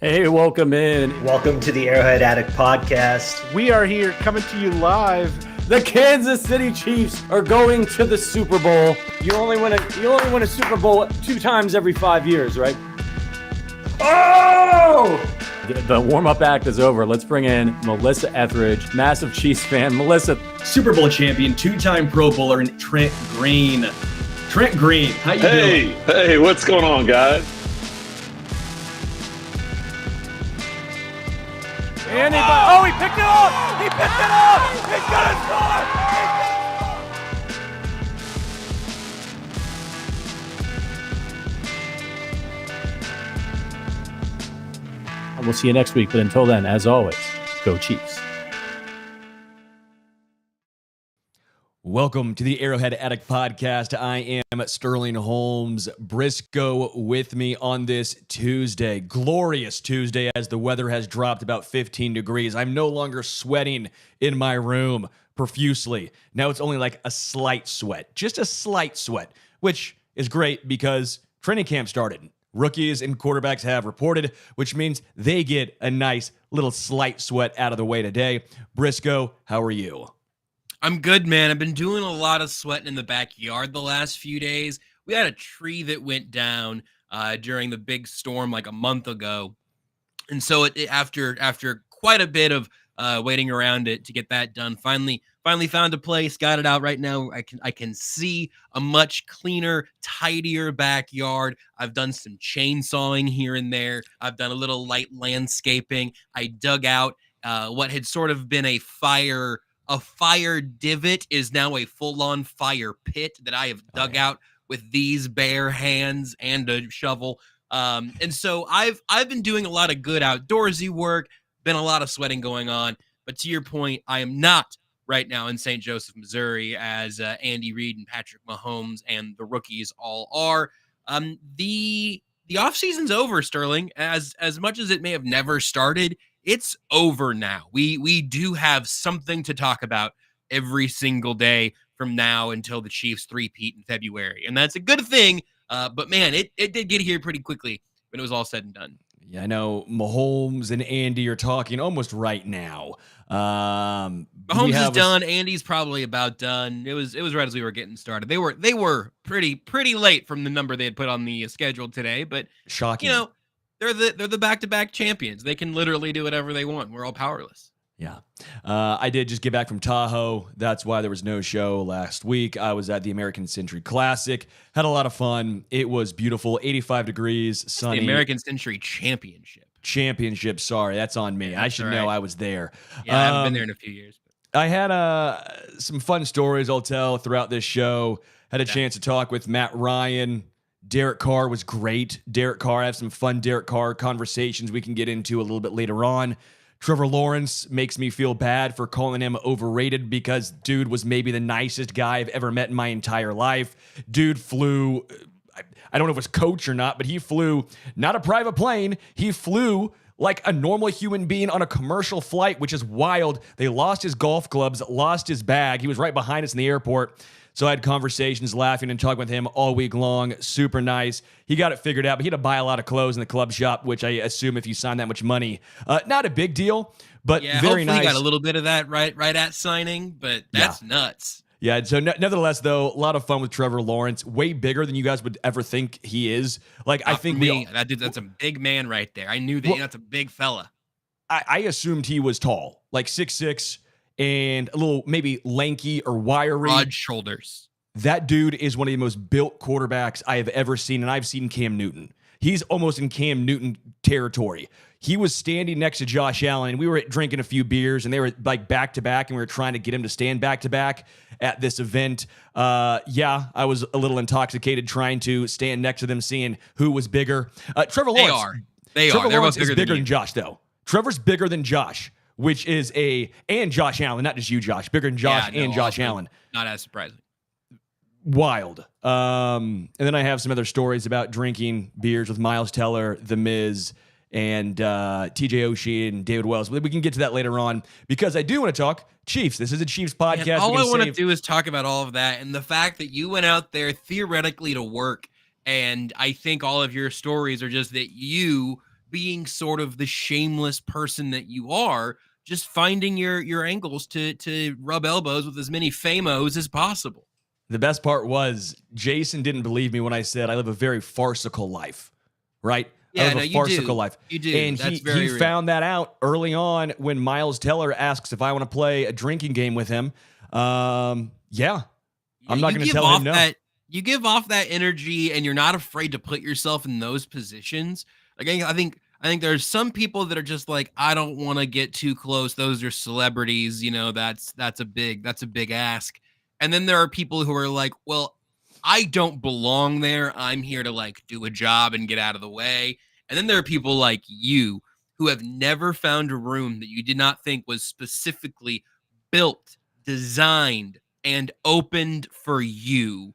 Hey, welcome in. Welcome to the Arrowhead Addict podcast. We are here coming to you live. The Kansas City Chiefs are going to the Super Bowl. You only win a Super Bowl 2 times every 5 years, right? Oh! The warm-up act is over. Let's bring in Melissa Etheridge, massive Chiefs fan. Melissa, Super Bowl champion, 2-time Pro Bowler, and Trent Green. Trent Green, how you doing? Hey, what's going on, guys? And he picked it up! He picked it up! He's gonna score! And we'll see you next week, but until then, as always, go Chiefs. Welcome to the Arrowhead Addict podcast. I am Sterling Holmes Brisco with me on this Tuesday, glorious Tuesday, as the weather has dropped about 15 degrees. I'm no longer sweating in my room profusely. Now it's only like a slight sweat, just a slight sweat, which is great because training camp started. Rookies and quarterbacks have reported, which means they get a nice little slight sweat out of the way today. Brisco, how are you? I'm good, man. I've been doing a lot of sweating in the backyard the last few days. We had a tree that went down during the big storm like a month ago. And so after quite a bit of waiting around it to get that done, finally found a place, got it out right now. I can see a much cleaner, tidier backyard. I've done some chainsawing here and there. I've done a little light landscaping. I dug out what had sort of been a fire divot is now a full-on fire pit that I have dug out with these bare hands and a shovel. And so I've been doing a lot of good outdoorsy work, been a lot of sweating going on. But to your point, I am not right now in St. Joseph, Missouri, as Andy Reid and Patrick Mahomes and the rookies all are. The offseason's over, Sterling. As much as it may have never started, it's over now. We do have something to talk about every single day from now until the Chiefs three-peat in February. And that's a good thing. But, man, it did get here pretty quickly when it was all said and done. Yeah, I know Mahomes and Andy are talking almost right now. Mahomes is done. Andy's probably about done. It was right as we were getting started. They were pretty late from the number they had put on the schedule today, but shocking. You know, they're the back-to-back champions. They can literally do whatever they want. We're all powerless. Yeah. I did just get back from Tahoe. That's why there was no show last week. I was at the American Century Classic. Had a lot of fun. It was beautiful. 85 degrees, sunny. The American Century Championship. Sorry, that's on me. Yeah, I should know I was there. Yeah, I haven't been there in a few years. I had some fun stories I'll tell throughout this show. Had a chance to talk with Matt Ryan. Derek Carr was great. I have some fun Derek Carr conversations we can get into a little bit later on. Trevor Lawrence makes me feel bad for calling him overrated because dude was maybe the nicest guy I've ever met in my entire life. Dude flew, I don't know if it was coach or not, but he flew not a private plane. He flew like a normal human being on a commercial flight, which is wild. They lost his golf clubs, lost his bag. He was right behind us in the airport. So I had conversations, laughing and talking with him all week long. Super nice. He got it figured out, but he had to buy a lot of clothes in the club shop, which I assume if you sign that much money, not a big deal, but very nice. Hopefully got a little bit of that right at signing, but that's nuts. Yeah, so nevertheless, though, a lot of fun with Trevor Lawrence. Way bigger than you guys would ever think he is. Like, I think that's a big man right there. I knew that. That's a big fella. I assumed he was tall, like 6'6", and a little maybe lanky or wiry. Broad shoulders. That dude is one of the most built quarterbacks I have ever seen, and I've seen Cam Newton. He's almost in Cam Newton territory. He was standing next to Josh Allen, and we were drinking a few beers, and they were like back-to-back, and we were trying to get him to stand back-to-back at this event. I was a little intoxicated trying to stand next to them, seeing who was bigger. Trevor Lawrence. Trevor Lawrence is bigger than Josh, though. Trevor's bigger than Josh, which is and Josh Allen, not just you, Josh. Bigger than Josh and Josh Allen. Not as surprising. Wild. And then I have some other stories about drinking beers with Miles Teller, The Miz, and TJ Oshie and David Wells. But we can get to that later on because I do want to talk Chiefs. This is a Chiefs podcast. And all I want to do is talk about all of that and the fact that you went out there theoretically to work. And I think all of your stories are just that you being sort of the shameless person that you are, just finding your angles to rub elbows with as many famos as possible. The best part was Jason didn't believe me when I said I live a very farcical life, right? Yeah, I live no, a farcical life. You do. And That's he very real. found that out early on when Miles Teller asks if I want to play a drinking game with him. I'm not going to tell him no. You give off that energy, and you're not afraid to put yourself in those positions. Like I think there's some people that are just like, I don't want to get too close. Those are celebrities, that's a big ask. And then there are people who are like, well, I don't belong there. I'm here to like do a job and get out of the way. And then there are people like you who have never found a room that you did not think was specifically built, designed, and opened for you.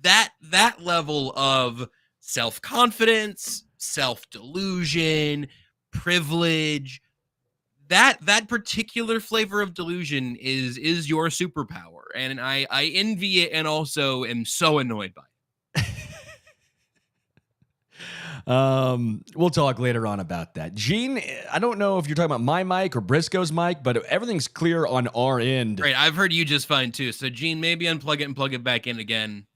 That level of self-confidence, self-delusion, privilege, that particular flavor of delusion is your superpower. And I envy it and also am so annoyed by it. We'll talk later on about that. Gene, I don't know if you're talking about my mic or Briscoe's mic, but everything's clear on our end. Great. I've heard you just fine too. So Gene, maybe unplug it and plug it back in again.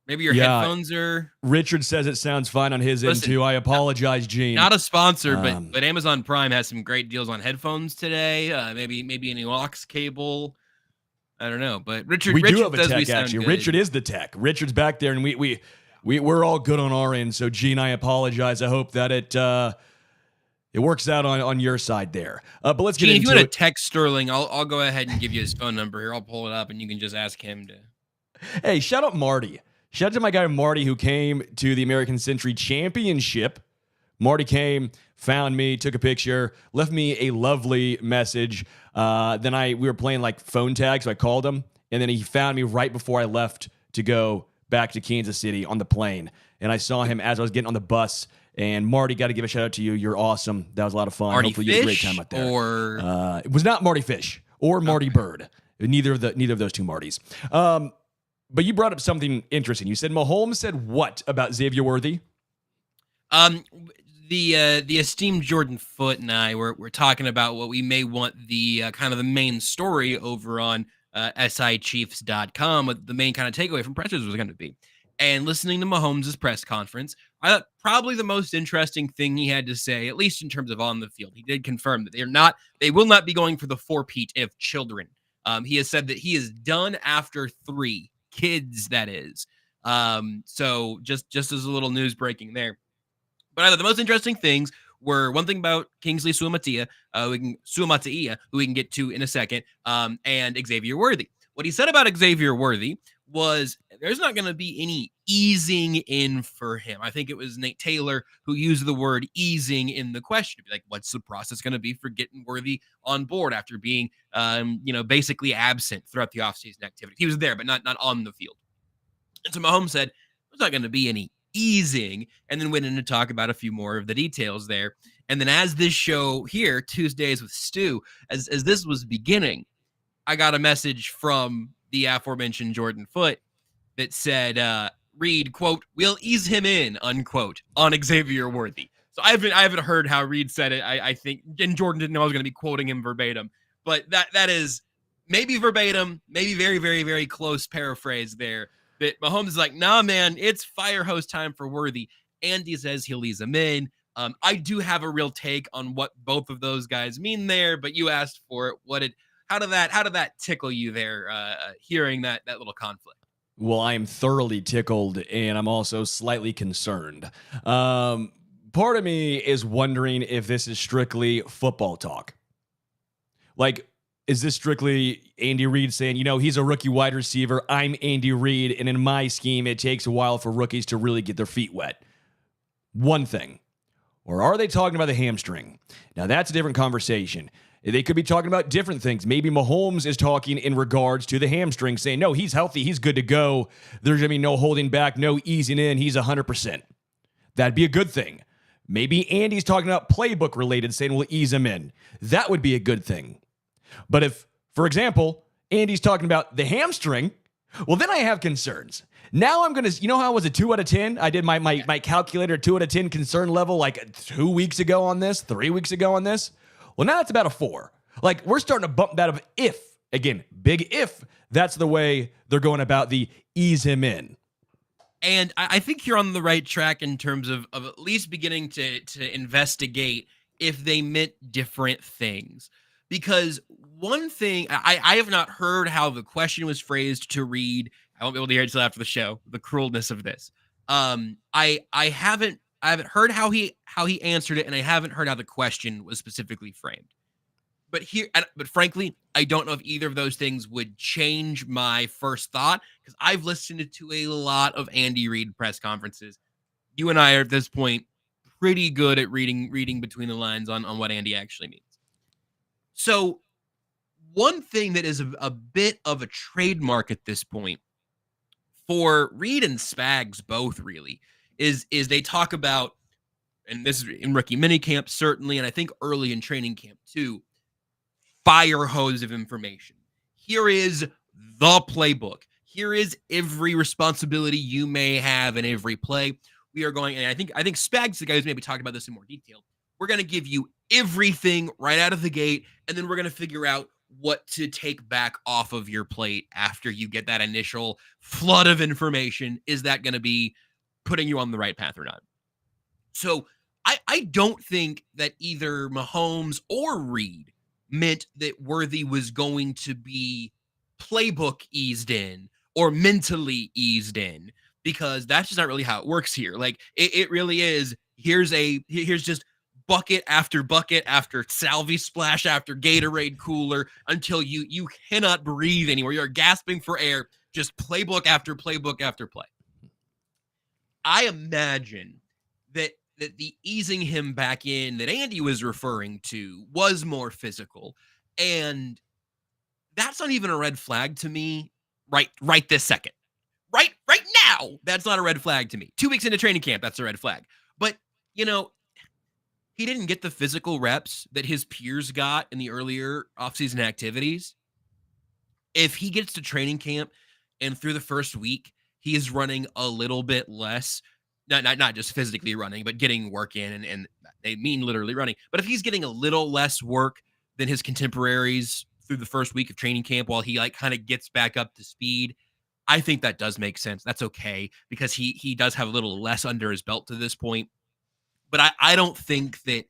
Maybe your headphones are... Richard says it sounds fine on his end too. I apologize, Gene. Not a sponsor, but Amazon Prime has some great deals on headphones today. Maybe a new aux cable. I don't know, but Richard do have a says tech, we sound actually. good. Richard is the tech. Richard's back there, and we're all good on our end. So, Gene, I apologize. I hope that it works out on your side there. But let's get Gene, into it. if you want to text Sterling, I'll go ahead and give you his phone number here. I'll pull it up, and you can just ask him to. Hey, shout out Marty. Shout out to my guy Marty, who came to the American Century Championship. Marty came, found me, took a picture, left me a lovely message. Then we were playing like phone tag, so I called him, and then he found me right before I left to go back to Kansas City on the plane. And I saw him as I was getting on the bus. And Marty, got to give a shout out to you. You're awesome. That was a lot of fun. Marty Hopefully you had a great time out there. Or it was not Marty Fish or Marty Bird. Neither of those two Martys. But you brought up something interesting. You said Mahomes said what about Xavier Worthy? The esteemed Jordan Foote and I were talking about what we may want the kind of the main story over on sichiefs.com, what the main kind of takeaway from pressers was going to be. And listening to Mahomes' press conference, I thought probably the most interesting thing he had to say, at least in terms of on the field, he did confirm that they will not be going for the four-peat of children. He has said that he is done after 3 kids, that is. So just as a little news breaking there. But I thought the most interesting things were one thing about Kingsley Suamataia, who we can get to in a second, and Xavier Worthy. What he said about Xavier Worthy was there's not going to be any easing in for him. I think it was Nate Taylor who used the word easing in the question. Like, what's the process going to be for getting Worthy on board after being, basically absent throughout the offseason activity? He was there, but not on the field. And so Mahomes said, there's not going to be any easing, and then went in to talk about a few more of the details there. And then as this show here, Tuesdays with Stu, as this was beginning, I got a message from the aforementioned Jordan Foote that said, Reed, quote, "we'll ease him in," unquote, on Xavier Worthy. So I haven't heard how Reed said it. I think, and Jordan didn't know I was going to be quoting him verbatim, but that is maybe verbatim, maybe very, very, very close paraphrase there. That Mahomes is like, nah, man, it's fire hose time for Worthy. And he says he'll ease him in. I do have a real take on what both of those guys mean there, but you asked for it. How did that tickle you there, hearing that little conflict? Well, I am thoroughly tickled, and I'm also slightly concerned. Part of me is wondering if this is strictly football talk. Like, is this strictly Andy Reid saying, he's a rookie wide receiver, I'm Andy Reid, and in my scheme, it takes a while for rookies to really get their feet wet? One thing. Or are they talking about the hamstring? Now, that's a different conversation. They could be talking about different things. Maybe Mahomes is talking in regards to the hamstring, saying, no, he's healthy, he's good to go. There's going to be no holding back, no easing in, he's 100%. That'd be a good thing. Maybe Andy's talking about playbook related, saying we'll ease him in. That would be a good thing. But if, for example, Andy's talking about the hamstring, well, then I have concerns. Now I'm going to, you know how I was a 2 out of 10? I did my calculator 2 out of 10 concern level like 2 weeks ago on this, 3 weeks ago on this. Well, now it's about a 4. Like, we're starting to bump that of if, again, big if that's the way they're going about the ease him in. And I think you're on the right track in terms of at least beginning to investigate if they meant different things. Because one thing, I have not heard how the question was phrased to read. I won't be able to hear it until after the show, the cruelness of this. I haven't heard how he answered it, and I haven't heard how the question was specifically framed. But frankly, I don't know if either of those things would change my first thought, because I've listened to a lot of Andy Reid press conferences. You and I are at this point pretty good at reading between the lines on what Andy actually means. So one thing that is a bit of a trademark at this point for Reid and Spags both really is they talk about, and this is in rookie minicamp certainly, and I think early in training camp too, fire hose of information. Here is the playbook. Here is every responsibility you may have in every play. We are going, and I think Spags, the guy who's maybe talked about this in more detail, we're going to give you everything right out of the gate, and then we're going to figure out what to take back off of your plate after you get that initial flood of information. Is that going to be putting you on the right path or not? So I don't think that either Mahomes or Reid meant that Worthy was going to be playbook eased in or mentally eased in, because that's just not really how it works here. Like it really is. Here's just bucket after Salvi splash after Gatorade cooler until you cannot breathe anymore. You're gasping for air. Just playbook after playbook after play. I imagine that the easing him back in that Andy was referring to was more physical, and that's not even a red flag to me right this second. Right now, that's not a red flag to me. 2 weeks into training camp, that's a red flag. But, he didn't get the physical reps that his peers got in the earlier offseason activities. If he gets to training camp and through the first week, he is running a little bit less, not just physically running, but getting work in, and they mean literally running. But if he's getting a little less work than his contemporaries through the first week of training camp while he kind of gets back up to speed, I think that does make sense. That's okay, because he does have a little less under his belt to this point. But I don't think that,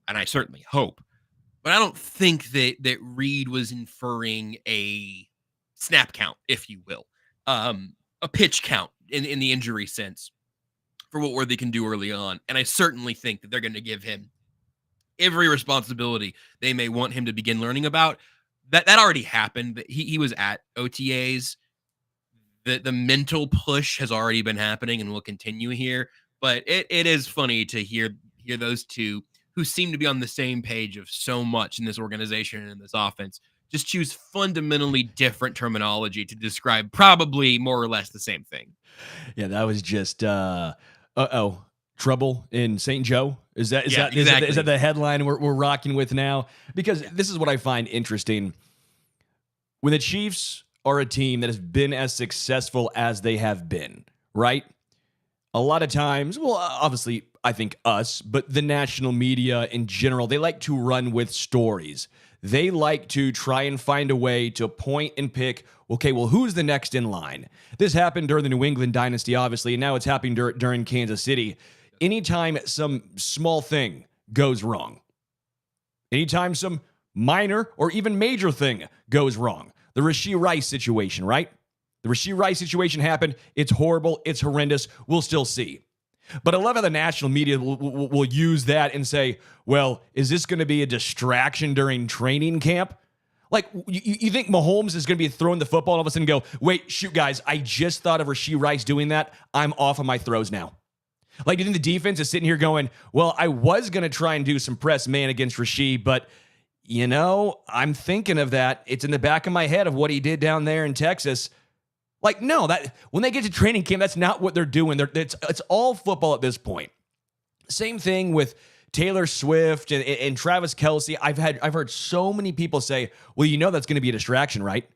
and I certainly hope, but I don't think that Reid was inferring a snap count, if you will, a pitch count in the injury sense for what Worthy can do early on. And I certainly think that they're going to give him every responsibility they may want him to begin learning about. That already happened. He was at OTAs. The mental push has already been happening and will continue here. But it is funny to hear those two who seem to be on the same page of so much in this organization and in this offense just choose fundamentally different terminology to describe probably more or less the same thing. Yeah, that was just trouble in St. Joe. Is that the headline we're rocking with now? Because this is what I find interesting. When the Chiefs are a team that has been as successful as they have been, right? A lot of times, well, obviously, I think us, but the national media in general, they like to run with stories. They like to try and find a way to point and pick, okay, well, who's the next in line? This happened during the New England dynasty, obviously, and now it's happening during Kansas City. Anytime some small thing goes wrong, anytime some minor or even major thing goes wrong, the Rashee Rice situation, right? The Rashee Rice situation happened. It's horrible. It's horrendous. We'll still see. But a lot of the national media will use that and say, well, is this going to be a distraction during training camp? Like, you think Mahomes is going to be throwing the football and all of a sudden go, wait, shoot, guys, I just thought of Rashee Rice doing that. I'm off of my throws now. Like, you think the defense is sitting here going, well, I was going to try and do some press man against Rashee, but, I'm thinking of that. It's in the back of my head of what he did down there in Texas. Like, no, that when they get to training camp, that's not what they're doing. It's all football at this point. Same thing with Taylor Swift and Travis Kelce. I've heard so many people say, well, that's going to be a distraction, right?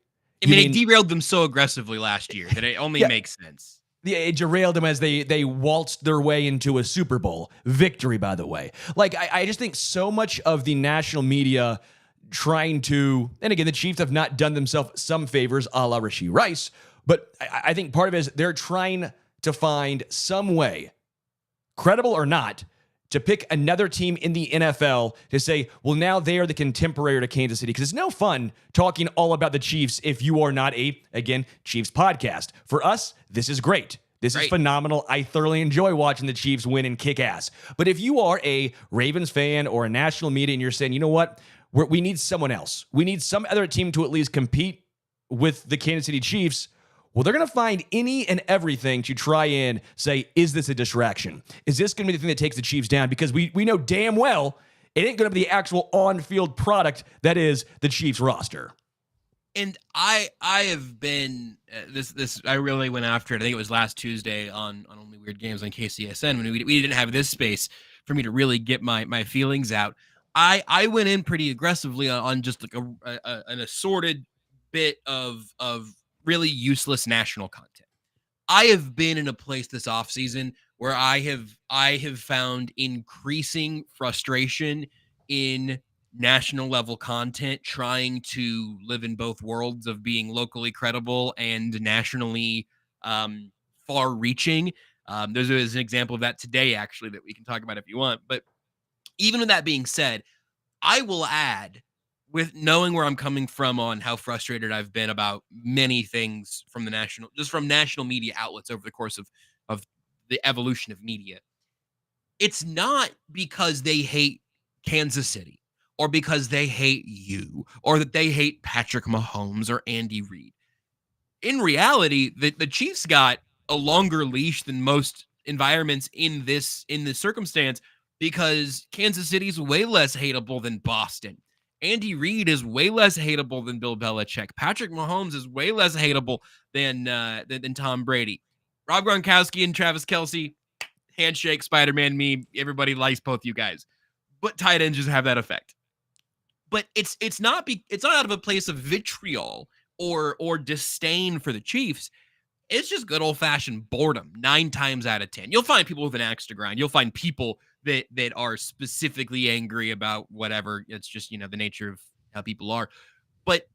I mean, it derailed them so aggressively last year that it only makes sense. It derailed them as they waltzed their way into a Super Bowl victory, by the way. Like, I just think so much of the national media trying to, and again, the Chiefs have not done themselves some favors a la Rashee Rice, but I think part of it is they're trying to find some way, credible or not, to pick another team in the NFL to say, well, now they are the contemporary to Kansas City. Because it's no fun talking all about the Chiefs if you are not again, Chiefs podcast. For us, this is great. This is phenomenal. I thoroughly enjoy watching the Chiefs win and kick ass. But if you are a Ravens fan or a national media and you're saying, you know what, we need someone else. We need some other team to at least compete with the Kansas City Chiefs. Well, they're going to find any and everything to try and say, is this a distraction? Is this going to be the thing that takes the Chiefs down? Because we know damn well it ain't going to be the actual on-field product that is the Chiefs roster. And I have been I really went after it. I think it was last Tuesday on Only Weird Games on KCSN when we didn't have this space for me to really get my feelings out. I went in pretty aggressively on just like an assorted bit of really useless national content. I have been in a place this offseason where I have found increasing frustration in national level content, trying to live in both worlds of being locally credible and nationally far reaching. There's an example of that today, actually, that we can talk about if you want. But even with that being said, I will add, with knowing where I'm coming from on how frustrated I've been about many things from the national media outlets over the course of the evolution of media. It's not because they hate Kansas City or because they hate you or that they hate Patrick Mahomes or Andy Reid. In reality, the Chiefs got a longer leash than most environments in this circumstance because Kansas City's way less hateable than Boston. Andy Reid is way less hateable than Bill Belichick. Patrick Mahomes is way less hateable than Tom Brady. Rob Gronkowski and Travis Kelce, handshake, Spider-Man meme. Everybody likes both you guys, but tight ends just have that effect. But it's not out of a place of vitriol or disdain for the Chiefs. It's just good old-fashioned boredom 9 times out of 10. You'll find people with an axe to grind. You'll find people that are specifically angry about whatever. It's just, the nature of how people are. But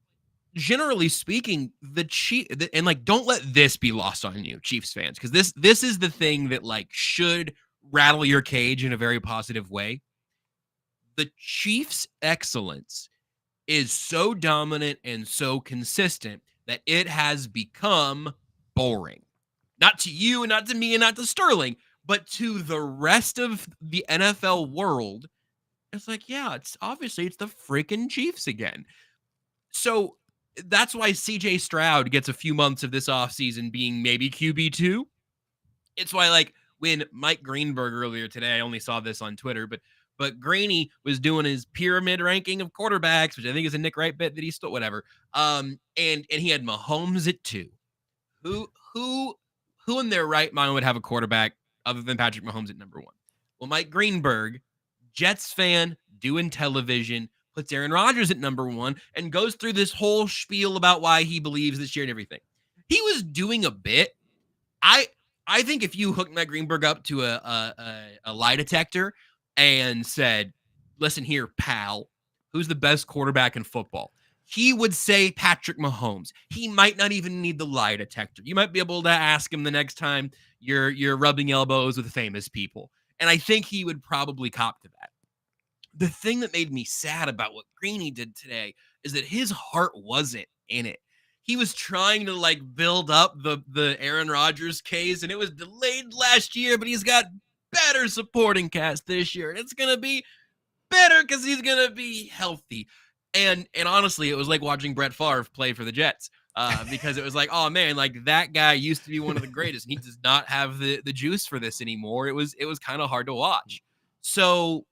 generally speaking, don't let this be lost on you, Chiefs fans, because this is the thing that should rattle your cage in a very positive way. The Chiefs' excellence is so dominant and so consistent that it has become boring. Not to you and not to me and not to Sterling, but to the rest of the NFL world. It's it's the freaking Chiefs again. So that's why CJ Stroud gets a few months of this offseason being maybe QB2. It's why when Mike Greenberg earlier today, I only saw this on Twitter, but Greeny was doing his pyramid ranking of quarterbacks, which I think is a Nick Wright bit that he stole, whatever. And he had Mahomes at 2. Who in their right mind would have a quarterback other than Patrick Mahomes at number 1? Well, Mike Greenberg, Jets fan, doing television, puts Aaron Rodgers at number 1 and goes through this whole spiel about why he believes this year and everything. He was doing a bit. I think if you hooked Mike Greenberg up to a lie detector and said, listen here, pal, who's the best quarterback in football? He would say Patrick Mahomes. He might not even need the lie detector. You might be able to ask him the next time you're rubbing elbows with famous people. And I think he would probably cop to that. The thing that made me sad about what Greeny did today is that his heart wasn't in it. He was trying to build up the Aaron Rodgers case, and it was delayed last year, but he's got better supporting cast this year. And it's going to be better because he's going to be healthy. And honestly, it was like watching Brett Favre play for the Jets because it was oh man, that guy used to be one of the greatest, and he does not have the juice for this anymore. It was kind of hard to watch. So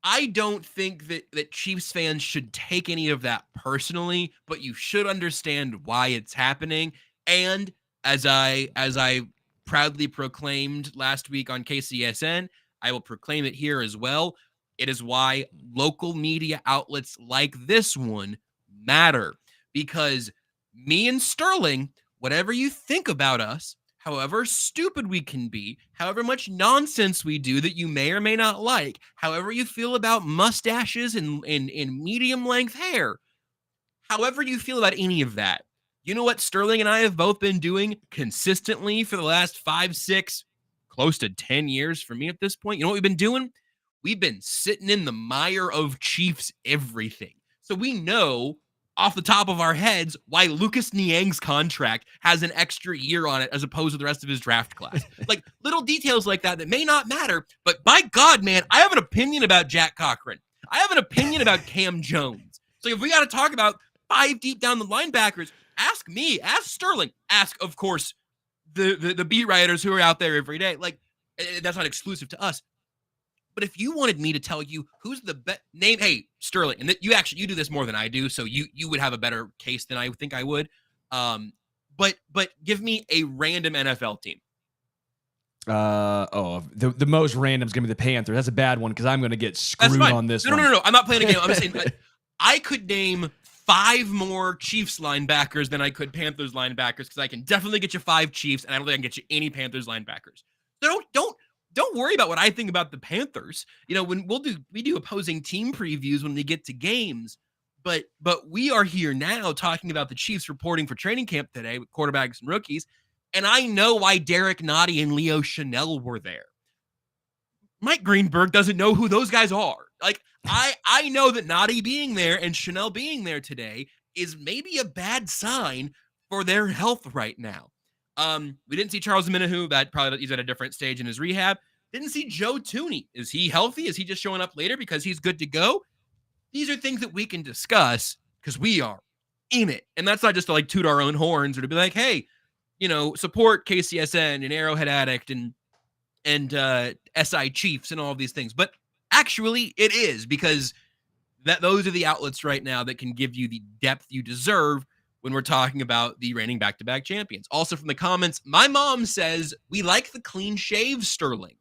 I don't think that Chiefs fans should take any of that personally, but you should understand why it's happening. And as I proudly proclaimed last week on KCSN, I will proclaim it here as well. It is why local media outlets like this one matter, because me and Sterling whatever you think about us, however stupid we can be, however much nonsense we do that you may or may not like, however you feel about mustaches and medium length hair, however you feel about any of that, you know what Sterling and I have both been doing consistently for the last 5, 6, close to 10 years for me at this point? You know what we've been doing? We've been sitting in the mire of Chiefs everything. So we know off the top of our heads why Lucas Niang's contract has an extra year on it as opposed to the rest of his draft class. Like little details like that may not matter, but by God, man, I have an opinion about Jack Cochran. I have an opinion about Cam Jones. So if we got to talk about 5 deep down the linebackers, ask me, ask Sterling, ask, of course, the beat writers who are out there every day. Like, that's not exclusive to us. But if you wanted me to tell you who's the best name, hey, Sterling, and you do this more than I do, so you would have a better case than I think I would. But give me a random NFL team. The most random is gonna be the Panthers. That's a bad one because I'm gonna get screwed on this one. No. I'm not playing a game. I'm just saying I could name 5 more Chiefs linebackers than I could Panthers linebackers because I can definitely get you 5 Chiefs, and I don't think I can get you any Panthers linebackers. So don't worry about what I think about the Panthers. You know, when we do opposing team previews when we get to games, but we are here now talking about the Chiefs reporting for training camp today with quarterbacks and rookies, and I know why Derek Nottie and Leo Chanel were there. Mike Greenberg doesn't know who those guys are. Like, I know that Nottie being there and Chanel being there today is maybe a bad sign for their health right now. We didn't see Charles Omenihu. That probably he's at a different stage in his rehab. Didn't see Joe Tooney. Is he healthy? Is he just showing up later because he's good to go? These are things that we can discuss because we are in it. And that's not just to like toot our own horns or to be like, hey, you know, support KCSN and Arrowhead Addict and SI Chiefs and all of these things. But actually it is because those are the outlets right now that can give you the depth you deserve when we're talking about the reigning back-to-back champions. Also from the comments, my mom says, we like the clean shave, Sterling.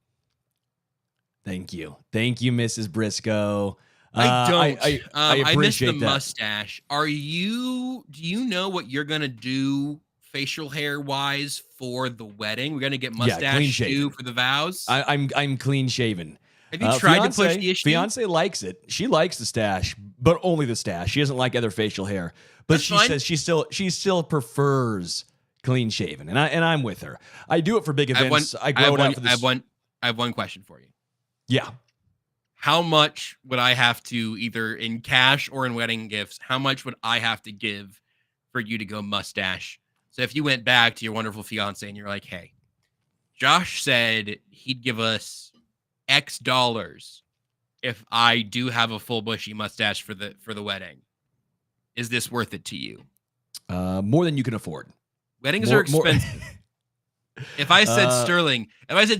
Thank you, Mrs. Brisco. I don't. I miss the appreciate that. mustache. Do you know what you're going to do facial hair wise for the wedding? We're going to get mustache too for the vows. I'm clean shaven. Have you tried to push the issue? Fiance likes it. She likes the stash, but only the stash. She doesn't like other facial hair. But she says she still prefers clean shaven, and I'm with her. I do it for big events. I have one question for you. Yeah. How much would I have to, either in cash or in wedding gifts, how much would I have to give for you to go mustache? So if you went back to your wonderful fiance and you're like, hey, Josh said he'd give us X dollars if I do have a full bushy mustache for the wedding. Is this worth it to you? More than you can afford. Weddings are expensive. If I said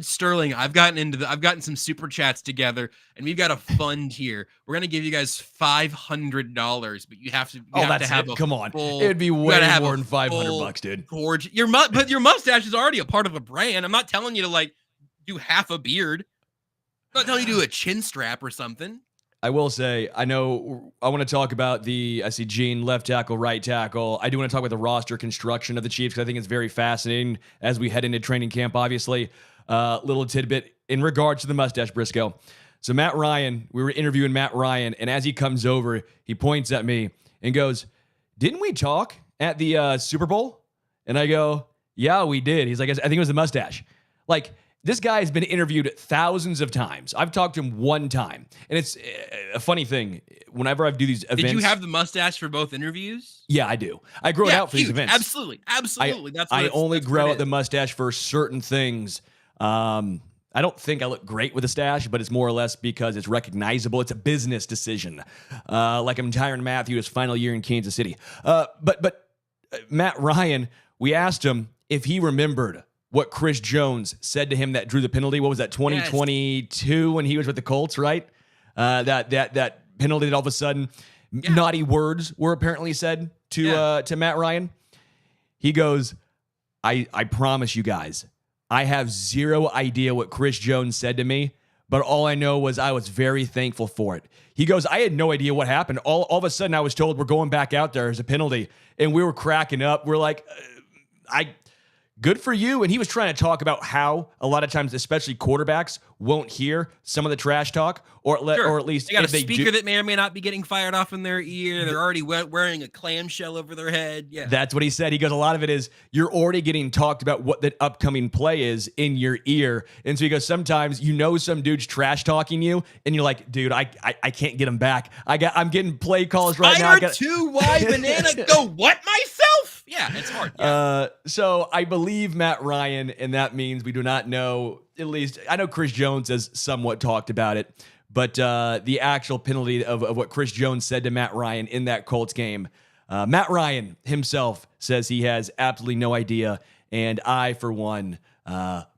Sterling, I've gotten some super chats together and we've got a fund here. We're gonna give you guys $500, but you have to. Come on, it'd be way more than $500, dude. But your mustache is already a part of a brand. I'm not telling you to like do half a beard. I'm not telling you to do a chin strap or something. I will say, I want to talk about I see Gene, left tackle, right tackle. I do want to talk about the roster construction of the Chiefs because I think it's very fascinating as we head into training camp, obviously. Little tidbit in regards to the mustache, Brisco. So Matt Ryan, we were interviewing Matt Ryan, and as he comes over, he points at me and goes, didn't we talk at the Super Bowl? And I go, yeah, we did. He's like, I think it was the mustache. Like, this guy has been interviewed thousands of times. I've talked to him one time. And it's a funny thing. Whenever I do these events... Did you have the mustache for both interviews? Yeah, I do. I grow it out for these events. Absolutely. I only grow out the mustache for certain things. I don't think I look great with a stash, but it's more or less because it's recognizable. It's a business decision. Like I'm Tyrann Mathieu's final year in Kansas City. But Matt Ryan, we asked him if he remembered what Chris Jones said to him that drew the penalty. What was that, 2022 when he was with the Colts, right? That penalty that all of a sudden naughty words were apparently said to Matt Ryan. He goes, I promise you guys, I have zero idea what Chris Jones said to me, but all I know was I was very thankful for it. He goes, I had no idea what happened. All of a sudden I was told we're going back out there as a penalty, and we were cracking up. We're like... good for you. And he was trying to talk about how a lot of times, especially quarterbacks, won't hear some of the trash talk, or at least they got if a speaker that may or may not be getting fired off in their ear. They're already wearing a clamshell over their head. Yeah, that's what he said. He goes, a lot of it is you're already getting talked about what the upcoming play is in your ear. And so he goes, sometimes some dude's trash talking you, and you're like, dude, I can't get him back. I'm getting play calls right now. Spider 2Y banana. Go what myself? Yeah, it's hard. Yeah. So I believe Matt Ryan, and that means we do not know. At least I know Chris Jones has somewhat talked about it, but the actual penalty of what Chris Jones said to Matt Ryan in that Colts game, Matt Ryan himself says he has absolutely no idea, and I, for one,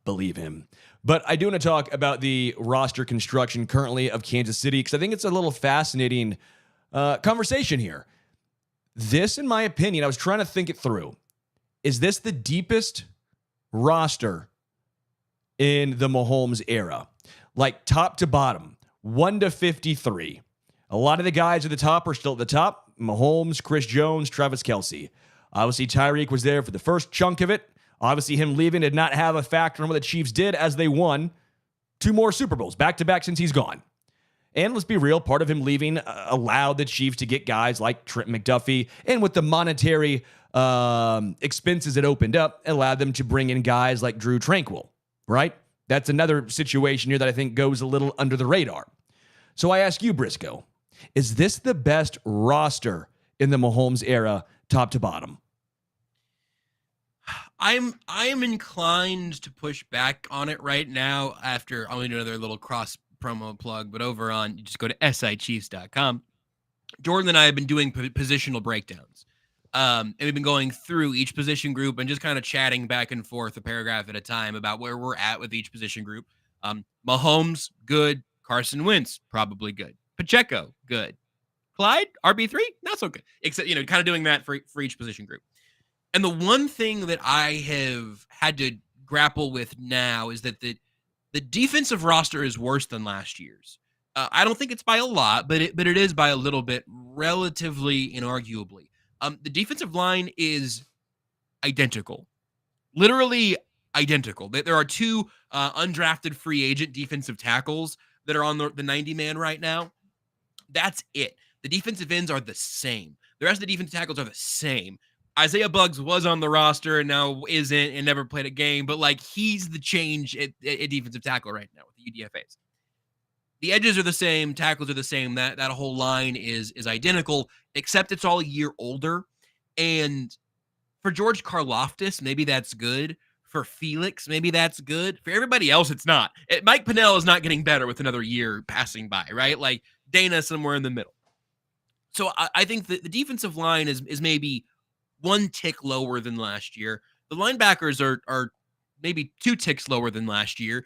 believe him. But I do want to talk about the roster construction currently of Kansas City, because I think it's a little fascinating conversation here. This, in my opinion, I was trying to think it through. Is this the deepest roster in the Mahomes era? Like top to bottom, 1 to 53. A lot of the guys at the top are still at the top. Mahomes, Chris Jones, Travis Kelce. Obviously, Tyreek was there for the first chunk of it. Obviously, him leaving did not have a factor in what the Chiefs did, as they won 2 more Super Bowls back-to-back since he's gone. And let's be real, part of him leaving allowed the Chiefs to get guys like Trent McDuffie, and with the monetary expenses that opened up, allowed them to bring in guys like Drew Tranquill, right? That's another situation here that I think goes a little under the radar. So I ask you, Brisco, is this the best roster in the Mahomes era, top to bottom? I'm inclined to push back on it right now after I'm going to do another little cross promo plug, but over on, you just go to sichiefs.com. Jordan and I have been doing positional breakdowns. And we've been going through each position group and just kind of chatting back and forth a paragraph at a time about where we're at with each position group. Mahomes, good. Carson Wentz, probably good. Pacheco, good. Clyde, RB3, not so good. Except, kind of doing that for each position group. And the one thing that I have had to grapple with now is that the defensive roster is worse than last year's. I don't think it's by a lot, but it is by a little bit, relatively inarguably. The defensive line is identical, literally identical. There are 2 undrafted free agent defensive tackles that are on the 90-man right now. That's it. The defensive ends are the same. The rest of the defensive tackles are the same. Isaiah Buggs was on the roster and now isn't and never played a game, but he's the change at defensive tackle right now with the UDFAs. The edges are the same, tackles are the same. That whole line is identical, except it's all a year older. And for George Karlaftis, maybe that's good. For Felix, maybe that's good. For everybody else, it's not. Mike Pennell is not getting better with another year passing by, right? Like Dana somewhere in the middle. So I think that the defensive line is maybe 1 tick lower than last year. The linebackers are maybe 2 ticks lower than last year.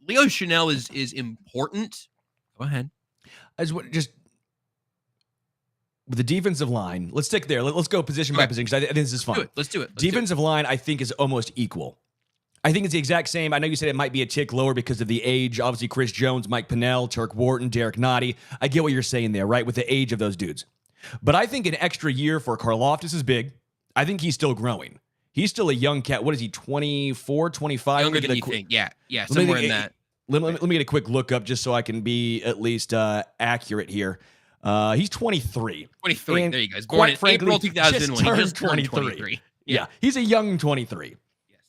Leo Chanel is important. Go ahead. Just with the defensive line, let's stick there. Let's go position by position, because I think this is fun. Let's do it. Defensive line, I think, is almost equal. I think it's the exact same. I know you said it might be a tick lower because of the age. Obviously, Chris Jones, Mike Pennell, Turk Wharton, Derek Nottie. I get what you're saying there, right, with the age of those dudes. But I think an extra year for Karlaftis is big. I think he's still growing. He's still a young cat. What is he, 24, 25? Younger than you think. Yeah, somewhere in that. Let me get a quick look up just so I can be at least accurate here. He's 23. 23, and there you go. He's born in April 2001. He just turned 23. Yeah, he's a young 23. Yes.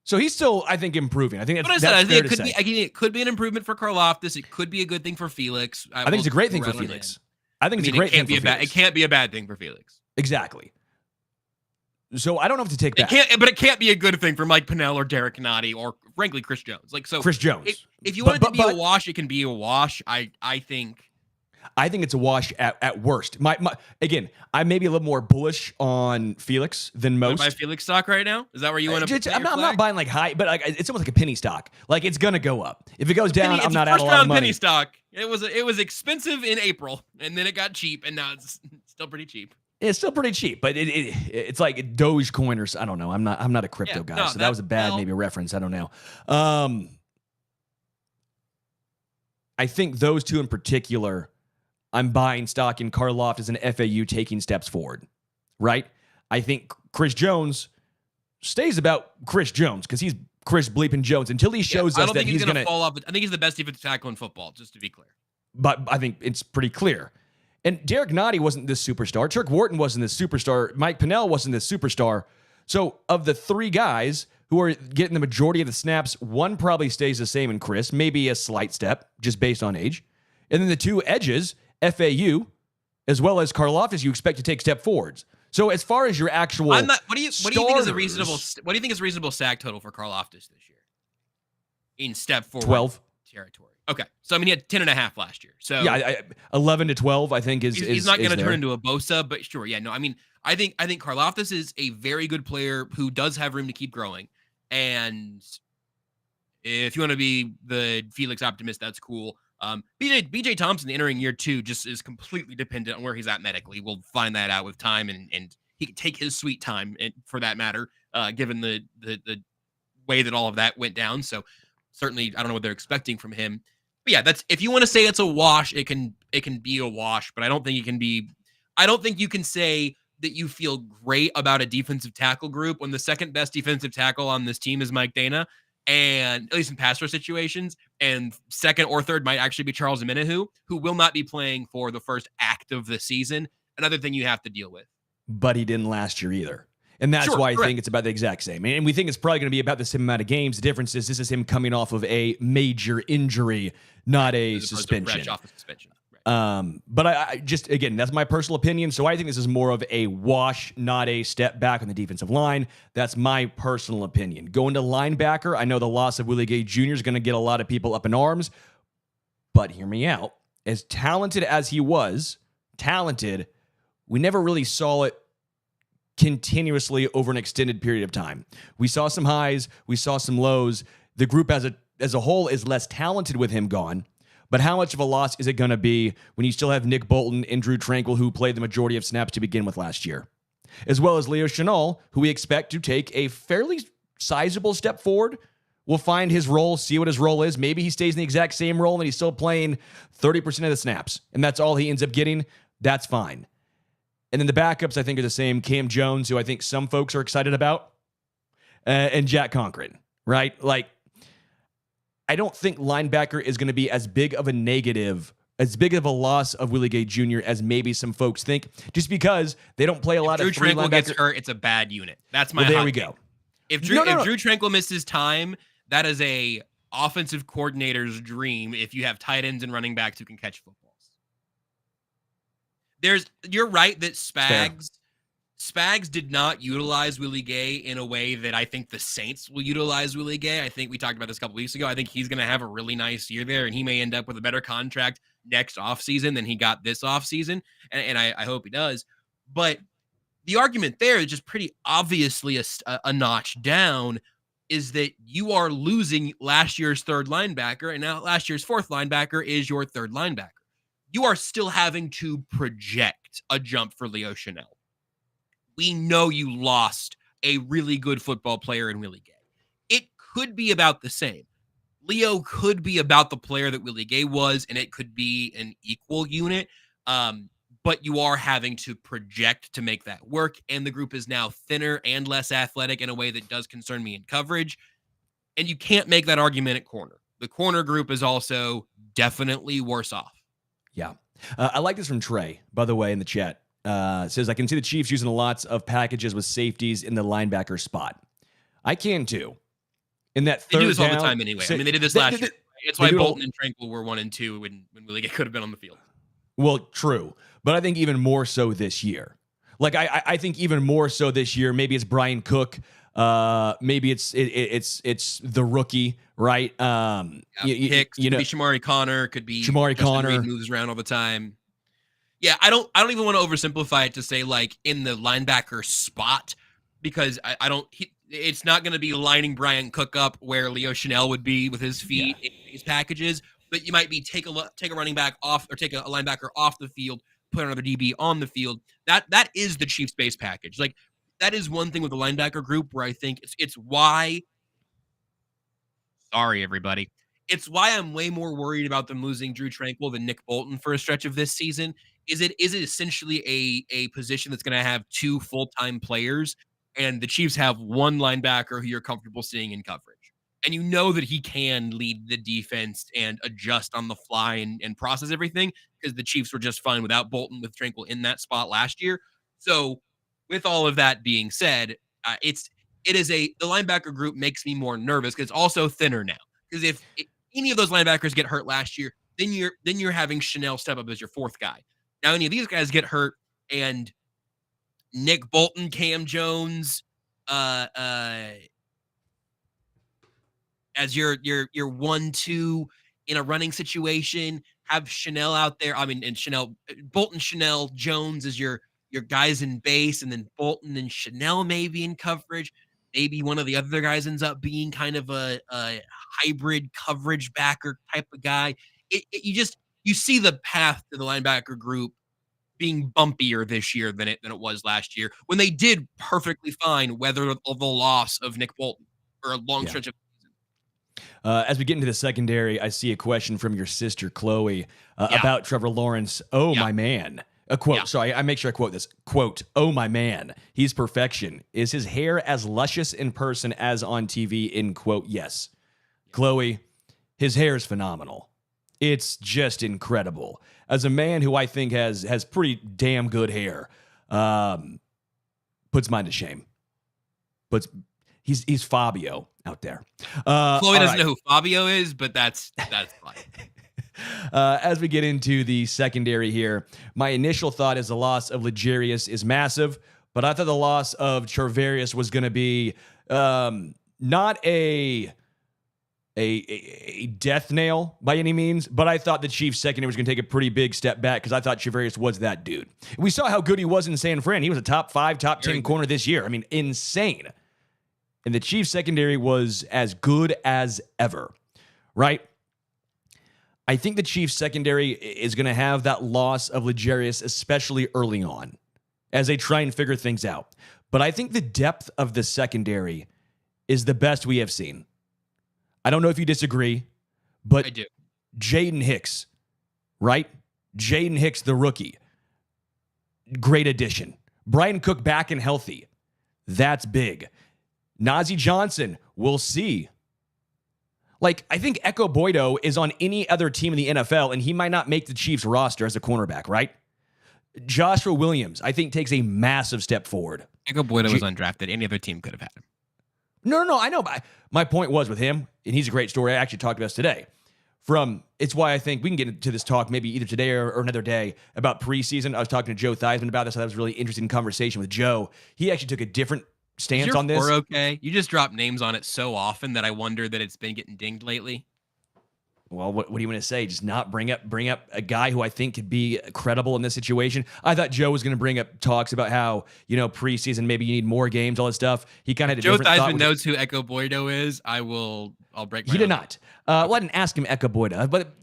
So he's still, I think, improving. I think that's fair to say. It could be an improvement for Karlaftis. It could be a good thing for Felix. I think it's a great thing for Felix. I think it's a great thing for Felix. It can't be a bad thing for Felix. Exactly. So I don't know if to take that. But it can't be a good thing for Mike Pennell or Derek Nottie or, frankly, Chris Jones. Chris Jones. If you want it to be a wash, it can be a wash. I think it's a wash at worst. Again, I may be a little more bullish on Felix than most. Buy Felix stock right now? Is that where you want to? I'm not buying high, but it's almost like a penny stock. It's gonna go up. If it goes down, I'm not out a lot of money. Penny stock. It was expensive in April, and then it got cheap, and now it's still pretty cheap. It's still pretty cheap, but it's like Dogecoin or I don't know. I'm not a crypto guy, so that was a bad maybe reference. I don't know. I think those 2 in particular, I'm buying stock in Karlaftis and FAU taking steps forward, right? I think Chris Jones, stays about Chris Jones because he's Chris bleeping Jones until he shows us that he's going to fall off. I think he's the best defensive tackle in football, just to be clear. But I think it's pretty clear. And Derek Nottie wasn't this superstar. Turk Wharton wasn't this superstar. Mike Pennell wasn't this superstar. So of the three guys who are getting the majority of the snaps, one probably stays the same in Chris, maybe a slight step just based on age. And then the two edges, FAU, as well as Karlaftis, you expect to take step forwards. So as far as your actual what do you think is a reasonable sack total for Karlaftis this year? In step forward 12 territory. Okay. So I mean he had 10.5 last year. So yeah, 11 to 12 I think is he's not going to there. turn into a Bosa, but sure. Yeah, no. I mean, I think Karlaftis is a very good player who does have room to keep growing. And if you want to be the Felix optimist, that's cool. BJ Thompson entering year 2 just is completely dependent on where he's at medically. We'll find that out with time, and he can take his sweet time, and for that matter, given the way that all of that went down. So certainly, I don't know what they're expecting from him. But yeah, that's if you want to say it's a wash, it can be a wash. But I don't think it can be. I don't think you can say that you feel great about a defensive tackle group when the second best defensive tackle on this team is Mike Dana, and at least in pass rush situations, and second or third might actually be Charles Omenihu, who will not be playing for the first act of the season. Another thing you have to deal with. But he didn't last year either. And that's why I think it's about the exact same. And we think it's probably going to be about the same amount of games. The difference is this is him coming off of a major injury, not a suspension. Fresh off a suspension. But I just, again, that's my personal opinion. So I think this is more of a wash, not a step back on the defensive line. That's my personal opinion. Going to linebacker, I know the loss of Willie Gay Jr. is going to get a lot of people up in arms. But hear me out. As talented as he was, we never really saw it continuously over an extended period of time. We saw some highs, we saw some lows. The group as a whole is less talented with him gone. But how much of a loss is it going to be when you still have Nick Bolton and Drew Tranquill, who played the majority of snaps to begin with last year, as well as Leo Chenal, who we expect to take a fairly sizable step forward? We'll find his role, see what his role is. Maybe he stays in the exact same role and he's still playing 30% of the snaps, and that's all he ends up getting. That's fine. And then the backups, I think, are the same. Cam Jones, who I think some folks are excited about, and Jack Conklin, right? Like, I don't think linebacker is going to be as big of a negative, as big of a loss of Willie Gay Jr. as maybe some folks think, just because they don't play a lot of three linebackers. Drew Tranquill gets hurt, it's a bad unit. That's my there we go. If Drew Tranquill misses time, that is a offensive coordinator's dream if you have tight ends and running backs who can catch footballs. You're right that Spags did not utilize Willie Gay in a way that I think the Saints will utilize Willie Gay. I think we talked about this a couple weeks ago. I think he's going to have a really nice year there, and he may end up with a better contract next offseason than he got this offseason, and I hope he does. But the argument there is just pretty obviously a notch down, is that you are losing last year's third linebacker, and now last year's fourth linebacker is your third linebacker. You are still having to project a jump for Leo Chenal. We know you lost a really good football player in Willie Gay. It could be about the same. Leo could be about the player that Willie Gay was, and it could be an equal unit. But you are having to project to make that work, and the group is now thinner and less athletic in a way that does concern me in coverage. And you can't make that argument at corner. The corner group is also definitely worse off. Yeah. I like this from Trey, by the way, in the chat. Says, I can see the Chiefs using lots of packages with safeties in the linebacker spot. I can too. In that third They do this down, all the time anyway. I mean, they did this last year. It's why Bolton and Tranquill were 1 and 2 when Willie Gay could have been on the field. Well, true. But I think even more so this year. Like, I think even more so this year, maybe it's Brian Cook. Maybe it's the rookie, right? Hicks, could be Shamari Connor, could be Shamari Connor, Reed moves around all the time. Yeah, I don't even want to oversimplify it to say like in the linebacker spot, because it's not going to be lining Brian Cook up where Leo Chenal would be with his feet in these packages, but you might be take a running back off, or take a linebacker off the field, put another DB on the field. That is the Chiefs base package. Like, that is one thing with the linebacker group where I think it's why. Sorry, everybody. It's why I'm way more worried about them losing Drew Tranquill than Nick Bolton for a stretch of this season. Is it essentially a position that's going to have two full-time players, and the Chiefs have one linebacker who you're comfortable seeing in coverage. And you know that he can lead the defense and adjust on the fly and process everything, because the Chiefs were just fine without Bolton with Tranquil in that spot last year. So with all of that being said, the linebacker group makes me more nervous because it's also thinner now. Because if any of those linebackers get hurt last year, then you're having Chanel step up as your fourth guy. Now any of these guys get hurt and Nick Bolton, Cam Jones, as your 1-2 in a running situation, have Chanel out there. I mean, and Bolton, Chanel, Jones as your guys in base, and then Bolton and Chanel maybe in coverage. Maybe one of the other guys ends up being kind of a hybrid coverage backer type of guy. You see the path to the linebacker group being bumpier this year than it was last year, when they did perfectly fine weather the loss of Nick Bolton for a long stretch of season. As we get into the secondary, I see a question from your sister Chloe about Trevor Lawrence. Oh my man. A quote. Sorry, I make sure I quote this. Quote, "Oh my man, he's perfection. Is his hair as luscious in person as on TV?" In quote, yes. Chloe, his hair is phenomenal. It's just incredible. As a man who I think has pretty damn good hair, puts mine to shame. But he's Fabio out there. Chloe doesn't know who Fabio is, but that's fine. As we get into the secondary here, my initial thought is the loss of Legarius is massive, but I thought the loss of Charvarius was going to be not a death nail by any means, but I thought the Chiefs secondary was going to take a pretty big step back because I thought Charvarius was that dude. We saw how good he was in San Fran. He was a top 5, top 10 corner this year. I mean, insane. And the Chiefs secondary was as good as ever, right? I think the Chiefs secondary is going to have that loss of Legarius, especially early on, as they try and figure things out. But I think the depth of the secondary is the best we have seen. I don't know if you disagree, but I do. Jaden Hicks, right? Jaden Hicks, the rookie. Great addition. Brian Cook back and healthy. That's big. Najee Johnson, we'll see. Like, I think Echo Boydo is on any other team in the NFL, and he might not make the Chiefs roster as a cornerback, right? Joshua Williams, I think, takes a massive step forward. Echo Boydo was undrafted. Any other team could have had him. No, I know. But my point was with him, and he's a great story. I actually talked about this today. It's why I think we can get into this talk maybe either today or another day about preseason. I was talking to Joe Theismann about this. I thought it was a really interesting conversation with Joe. He actually took a different stance on this. Okay, you just drop names on it so often that I wonder that it's been getting dinged lately. Well, what do you want to say? Just not bring up a guy who I think could be credible in this situation. I thought Joe was going to bring up talks about how, preseason, maybe you need more games, all this stuff. He kind of had a different thought. Joe Theismann knows who Echo Boydo is. I'll break my He did not. Well, I didn't ask him Echo Boydo, but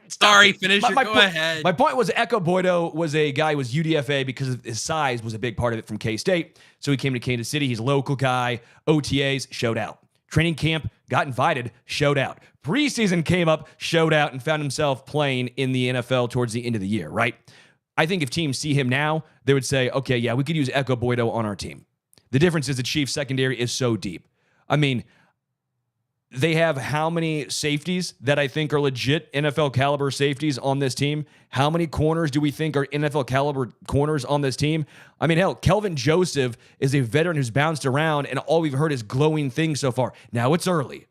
sorry, finish it. Go ahead. My point was Echo Boydo was a guy who was UDFA because of his size was a big part of it from K-State. So he came to Kansas City. He's a local guy. OTAs, showed out. Training camp, got invited, showed out. Preseason came up, showed out, and found himself playing in the NFL towards the end of the year, right? I think if teams see him now, they would say, okay, yeah, we could use Echo Boydo on our team. The difference is the Chiefs secondary is so deep. I mean, they have how many safeties that I think are legit NFL caliber safeties on this team? How many corners do we think are NFL caliber corners on this team? I mean, hell, Kelvin Joseph is a veteran who's bounced around, and all we've heard is glowing things so far. Now it's early.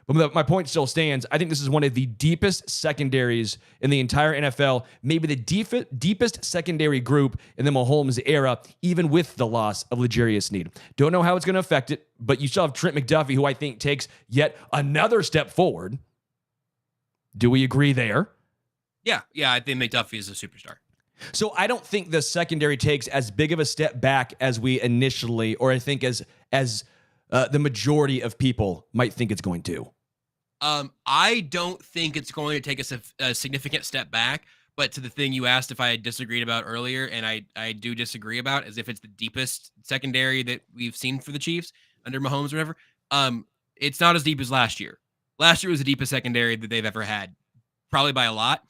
But my point still stands. I think this is one of the deepest secondaries in the entire NFL, maybe the deepest secondary group in the Mahomes era, even with the loss of Legarius Sneed. Don't know how it's going to affect it, but you still have Trent McDuffie, who I think takes yet another step forward. Do we agree there? Yeah, I think McDuffie is a superstar. So I don't think the secondary takes as big of a step back as we initially, or I think as the majority of people might think it's going to. I don't think it's going to take us a significant step back, but to the thing you asked if I had disagreed about earlier, and I do disagree about, as if it's the deepest secondary that we've seen for the Chiefs under Mahomes or whatever. It's not as deep as last year. Last year was the deepest secondary that they've ever had, probably by a lot,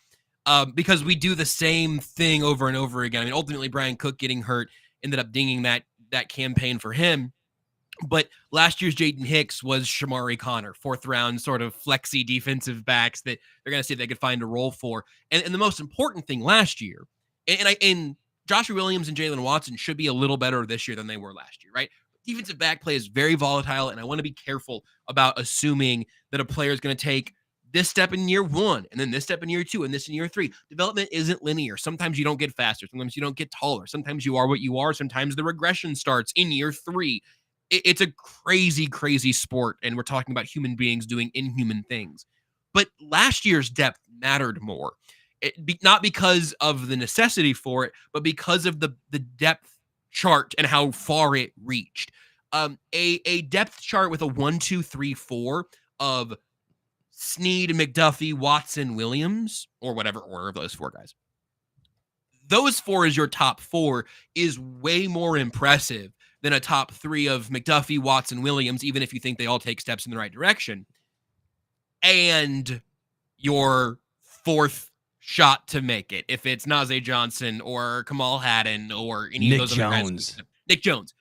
because we do the same thing over and over again. I mean, ultimately, Brian Cook getting hurt ended up dinging that campaign for him. But last year's Jaden Hicks was Shamari Connor, 4th round sort of flexy defensive backs that they're going to see if they could find a role for. And the most important thing last year, and Joshua Williams and Jalen Watson should be a little better this year than they were last year, right? Defensive back play is very volatile, and I want to be careful about assuming that a player is going to take this step in year 1, and then this step in year 2, and this in year 3. Development isn't linear. Sometimes you don't get faster. Sometimes you don't get taller. Sometimes you are what you are. Sometimes the regression starts in year 3. It's a crazy, crazy sport, and we're talking about human beings doing inhuman things. But last year's depth mattered more, not because of the necessity for it, but because of the depth chart and how far it reached. A depth chart with a 1, 2, 3, 4 of Snead, McDuffie, Watson, Williams, or whatever order of those 4 guys. Those 4 as your top 4 is way more impressive than a top 3 of McDuffie, Watson, Williams, even if you think they all take steps in the right direction. And your 4th shot to make it, if it's Najee Johnson or Kamal Haddon or any of those other guys. Nick Jones.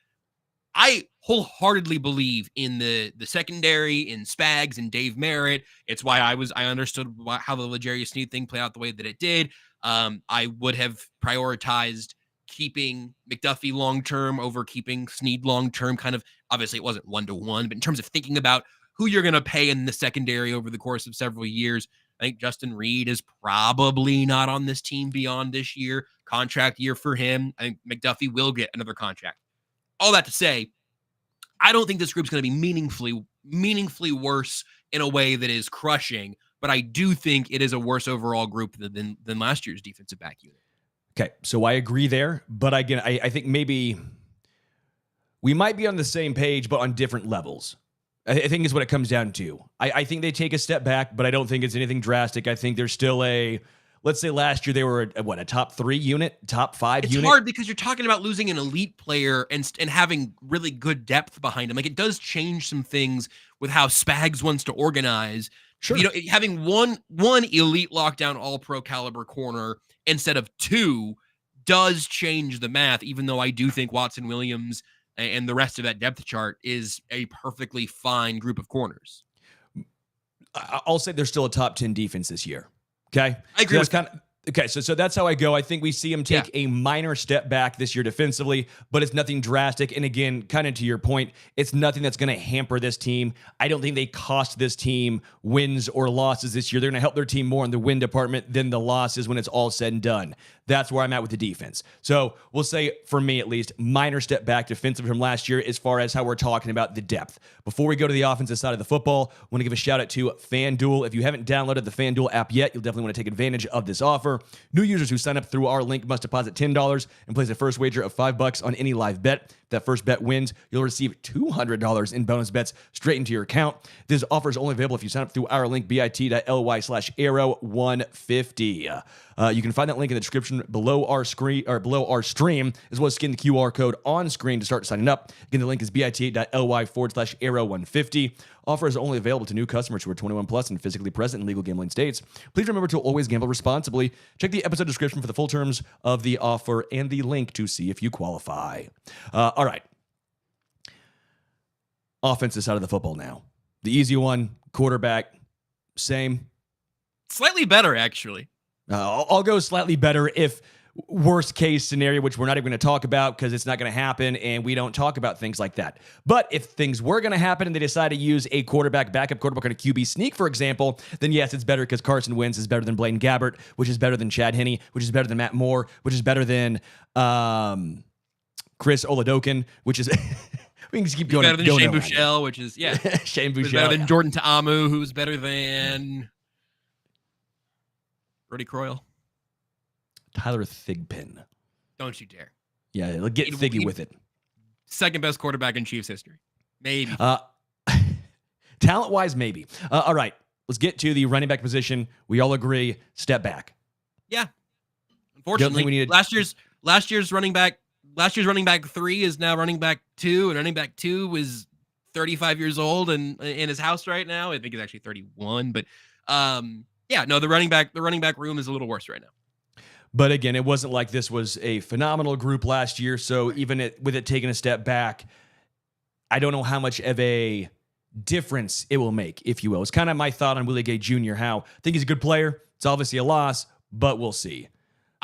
I wholeheartly believe in the secondary, in Spags and Dave Merritt. It's why I understood how the L'Jarius Sneed thing played out the way that it did. I would have prioritized keeping McDuffie long-term over keeping Snead long-term. Kind of, obviously it wasn't 1-to-1, but in terms of thinking about who you're going to pay in the secondary over the course of several years, I think Justin Reed is probably not on this team beyond this year. Contract year for him. I think McDuffie will get another contract. All that to say, I don't think this group's going to be meaningfully worse in a way that is crushing, but I do think it is a worse overall group than last year's defensive back unit. Okay, so I agree there, but again, I think maybe we might be on the same page, but on different levels. I think is what it comes down to. I think they take a step back, but I don't think it's anything drastic. I think there's still let's say last year they were a top 3 unit, top 5 unit. It's hard because you're talking about losing an elite player and having really good depth behind him. Like, it does change some things with how Spags wants to organize. Sure. You know, having one elite lockdown all-pro caliber corner instead of 2 does change the math, even though I do think Watson Williams and the rest of that depth chart is a perfectly fine group of corners. I'll say they're still a top 10 defense this year. Okay. I agree with that. Okay, so that's how I go. I think we see him take a minor step back this year defensively, but it's nothing drastic. And again, kind of to your point, it's nothing that's going to hamper this team. I don't think they cost this team wins or losses this year. They're going to help their team more in the win department than the losses when it's all said and done. That's where I'm at with the defense. So we'll say, for me at least, minor step back defensively from last year as far as how we're talking about the depth. Before we go to the offensive side of the football, I want to give a shout out to FanDuel. If you haven't downloaded the FanDuel app yet, you'll definitely want to take advantage of this offer. New users who sign up through our link must deposit $10 and place a first wager of $5 on any live bet. If that first bet wins, you'll receive $200 in bonus bets straight into your account. This offer is only available if you sign up through our link, bit.ly/arrow150. You can find that link in the description below our screen or below our stream, as well as scan the QR code on screen to start signing up. Again, the link is bit.ly/arrow150. Offer is only available to new customers who are 21 plus and physically present in legal gambling states. Please remember to always gamble responsibly. Check the episode description for the full terms of the offer and the link to see if you qualify. All right. Offensive side of the football now. The easy one, quarterback, same. Slightly better, actually. I'll go slightly better if worst case scenario, which we're not even going to talk about because it's not going to happen and we don't talk about things like that. But if things were going to happen and they decide to use a backup quarterback on a QB sneak, for example, then yes, it's better because Carson Wentz is better than Blaine Gabbert, which is better than Chad Henne, which is better than Matt Moore, which is better than Chris Oladokin, which is... We can just keep going. Better than Shane Buechele, which is, Shane Buechele. Better than Jordan Ta'amu, who's better than Brody Croyle. Tyler Thigpen. Don't you dare. Yeah, get Thiggy with it. Second best quarterback in Chiefs history. Maybe. Talent-wise, maybe. All right, let's get to the running back position. We all agree, step back. Yeah. Unfortunately, last year's running back 3 is now running back 2, and running back 2 is 35 years old and in his house right now. I think he's actually 31, but the running back room is a little worse right now. But again, it wasn't like this was a phenomenal group last year. So even with it taking a step back, I don't know how much of a difference it will make, if you will. It's kind of my thought on Willie Gay Jr., how I think he's a good player. It's obviously a loss, but we'll see.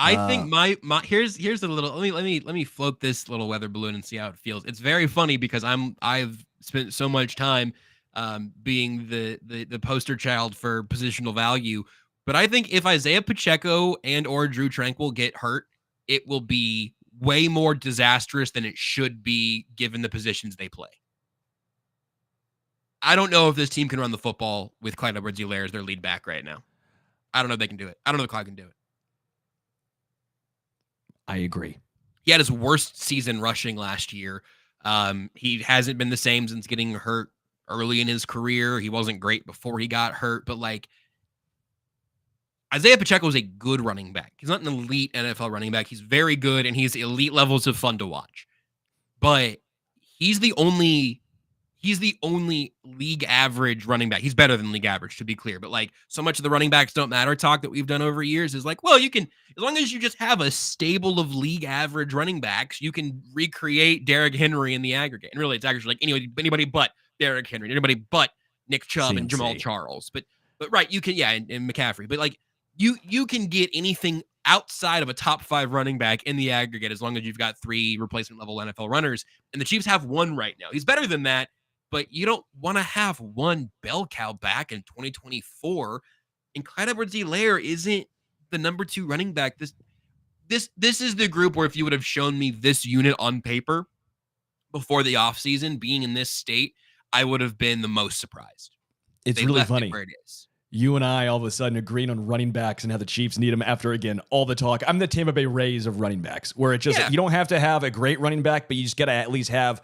I think my here's a little let me float this little weather balloon and see how it feels. It's very funny because I've spent so much time being the poster child for positional value, but I think if Isaiah Pacheco and or Drew Tranquil get hurt, it will be way more disastrous than it should be given the positions they play. I don't know if this team can run the football with Clyde Edwards-Helaire as their lead back right now. I don't know if they can do it. I don't know if Clyde can do it. I agree. He had his worst season rushing last year. He hasn't been the same since getting hurt early in his career. He wasn't great before he got hurt, but like Isaiah Pacheco is a good running back. He's not an elite NFL running back. He's very good, and he's elite levels of fun to watch. But he's the only league average running back. He's better than league average, to be clear. But like so much of the running backs don't matter talk that we've done over years is like, well, you can, as long as you just have a stable of league average running backs, you can recreate Derrick Henry in the aggregate. And really, it's actually like anybody but Derrick Henry, anybody but Nick Chubb and Jamal Charles. But right, you can, and McCaffrey. But like you can get anything outside of a top 5 running back in the aggregate as long as you've got 3 replacement level NFL runners. And the Chiefs have one right now. He's better than that. But you don't want to have one bell cow back in 2024. And Clyde Edwards-Helaire isn't the number 2 running back. This is the group where if you would have shown me this unit on paper before the offseason being in this state, I would have been the most surprised. It's really funny. Where it is. You and I all of a sudden agreeing on running backs and how the Chiefs need them after, again, all the talk. I'm the Tampa Bay Rays of running backs, where it's just you don't have to have a great running back, but you just got to at least have,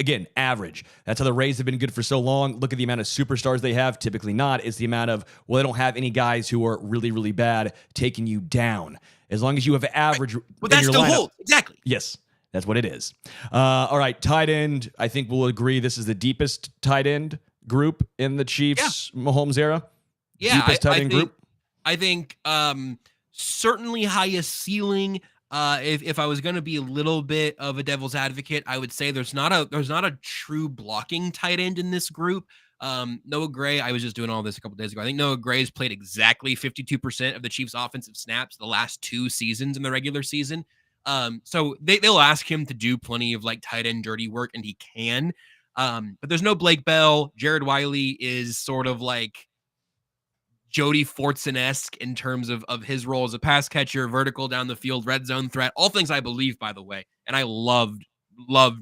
again, average. That's how the Rays have been good for so long. Look at the amount of superstars they have. Typically not. It's the amount of, well, they don't have any guys who are really, really bad taking you down. As long as you have average. Right. But that still holds. Exactly. Yes, that's what it is. All right, tight end. I think we'll agree this is the deepest tight end group in the Chiefs Mahomes era. Yeah, deepest tight end group. I think certainly highest ceiling. If I was going to be a little bit of a devil's advocate, I would say there's not a true blocking tight end in this group. Noah Gray, I was just doing all this a couple days ago. I think Noah Gray's played exactly 52% of the Chiefs' offensive snaps the last 2 seasons in the regular season. So they'll ask him to do plenty of like tight end dirty work, and he can. But there's no Blake Bell. Jared Wiley is sort of like Jody Fortson-esque in terms of his role as a pass catcher, vertical down the field, red zone threat, all things I believe, by the way. And I loved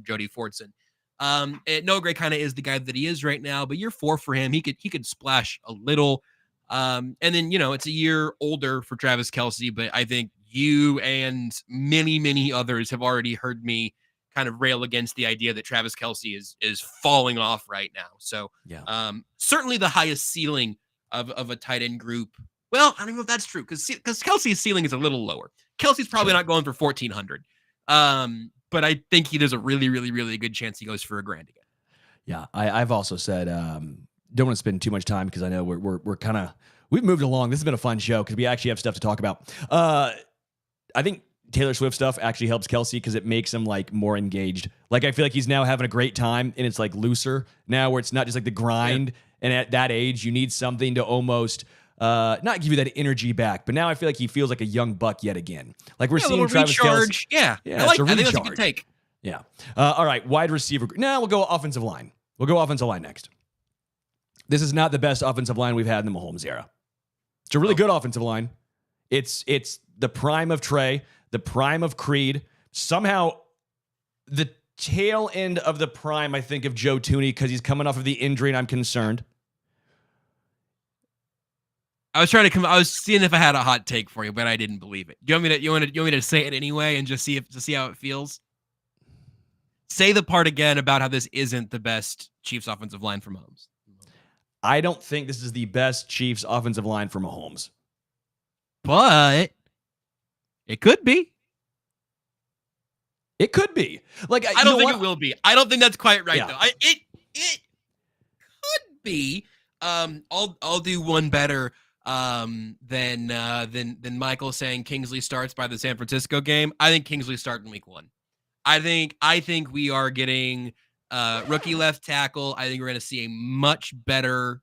Jody Fortson. Noah Gray kind of is the guy that he is right now, but year 4 for him, he could splash a little. And then, it's a year older for Travis Kelce, but I think you and many, many others have already heard me kind of rail against the idea that Travis Kelce is falling off right now. So certainly the highest ceiling of a tight end group. Well, I don't know if that's true because Kelce's ceiling is a little lower. Kelce's probably not going for 1,400. But I think there's a really, really, really good chance he goes for $1,000 again. Yeah, I've also said don't want to spend too much time because I know we're kind of we've moved along. This has been a fun show because we actually have stuff to talk about. I think Taylor Swift stuff actually helps Kelce because it makes him like more engaged. Like I feel like he's now having a great time and it's like looser now where it's not just like the grind. Yeah. And at that age, you need something to almost not give you that energy back. But now I feel like he feels like a young buck yet again. Like we're seeing Travis Kelce. Yeah, I think that's a good take. Yeah. All right, wide receiver. Now we'll go offensive line. We'll go offensive line next. This is not the best offensive line we've had in the Mahomes era. It's a really good offensive line. It's the prime of Trey, the prime of Creed. Somehow the tail end of the prime, I think, of Joe Thuney because he's coming off of the injury, and I'm concerned. I was seeing if I had a hot take for you, but I didn't believe it. You want me to say it anyway and just see how it feels? Say the part again about how this isn't the best Chiefs offensive line for Mahomes. I don't think this is the best Chiefs offensive line for Mahomes. But it could be. It could be. Like I don't think it will be. I don't think that's quite right though. It could be. I'll do one better. than Michael saying Kingsley starts by the San Francisco game. I think Kingsley start in week 1. I think we are getting rookie left tackle. I think we're going to see a much better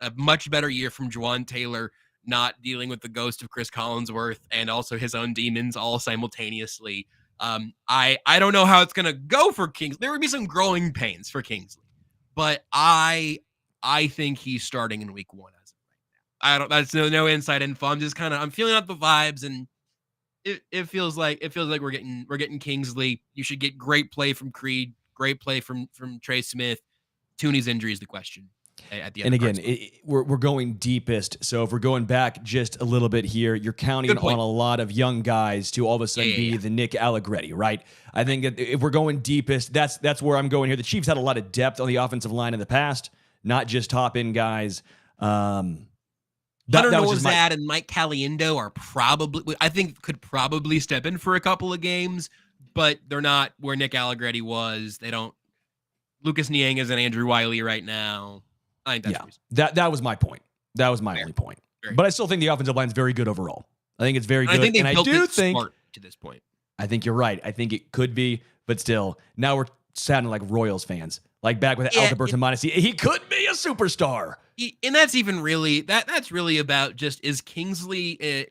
year from Juwan Taylor, not dealing with the ghost of Chris Collinsworth and also his own demons all simultaneously. I don't know how it's going to go for Kingsley. There would be some growing pains for Kingsley, but I think he's starting in week 1 as of right now. That's no inside info. I'm feeling out the vibes, and it feels like we're getting Kingsley. You should get great play from Creed, great play from Trey Smith. Tooney's injury is the question at the end. And again, we're going deepest. So if we're going back just a little bit here, you're counting on a lot of young guys to all of a sudden be the Nick Allegretti, right? I think that if we're going deepest, that's where I'm going here. The Chiefs had a lot of depth on the offensive line in the past, not just top end guys. Hunter Norzad and Mike Caliendo are could probably step in for a couple of games, but they're not where Nick Allegretti was. They don't. Lucas Niangas and Andrew Wiley right now. I think that's that was my point. That was my only point. But I still think the offensive line is very good overall. I think it's very good. I think I do think smart to this point. I think you're right. I think it could be, but still, now we're sounding like Royals fans. Like back with Alberto Mondesi, he could be a superstar. And that's even really that's really about just is Kingsley.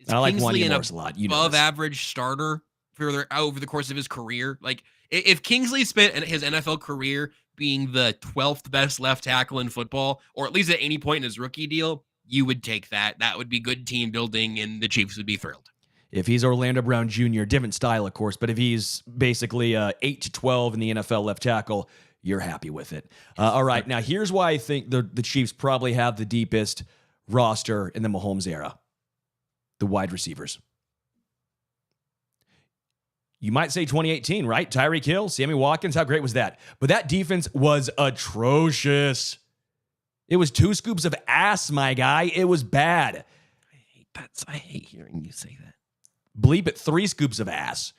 I like Wanya Morris a lot. Above average starter over the course of his career. Like if Kingsley spent his NFL career being the 12th best left tackle in football, or at least at any point in his rookie deal, you would take that. That would be good team building, and the Chiefs would be thrilled. If he's Orlando Brown Jr., different style, of course, but if he's basically 8 to 12 in the NFL left tackle, you're happy with it. All right, now here's why I think the Chiefs probably have the deepest roster in the Mahomes era. The wide receivers. You might say 2018, right? Tyreek Hill, Sammy Watkins, how great was that? But that defense was atrocious. It was 2 scoops of ass, my guy. It was bad. I hate hearing you say that. Bleep it, 3 scoops of ass.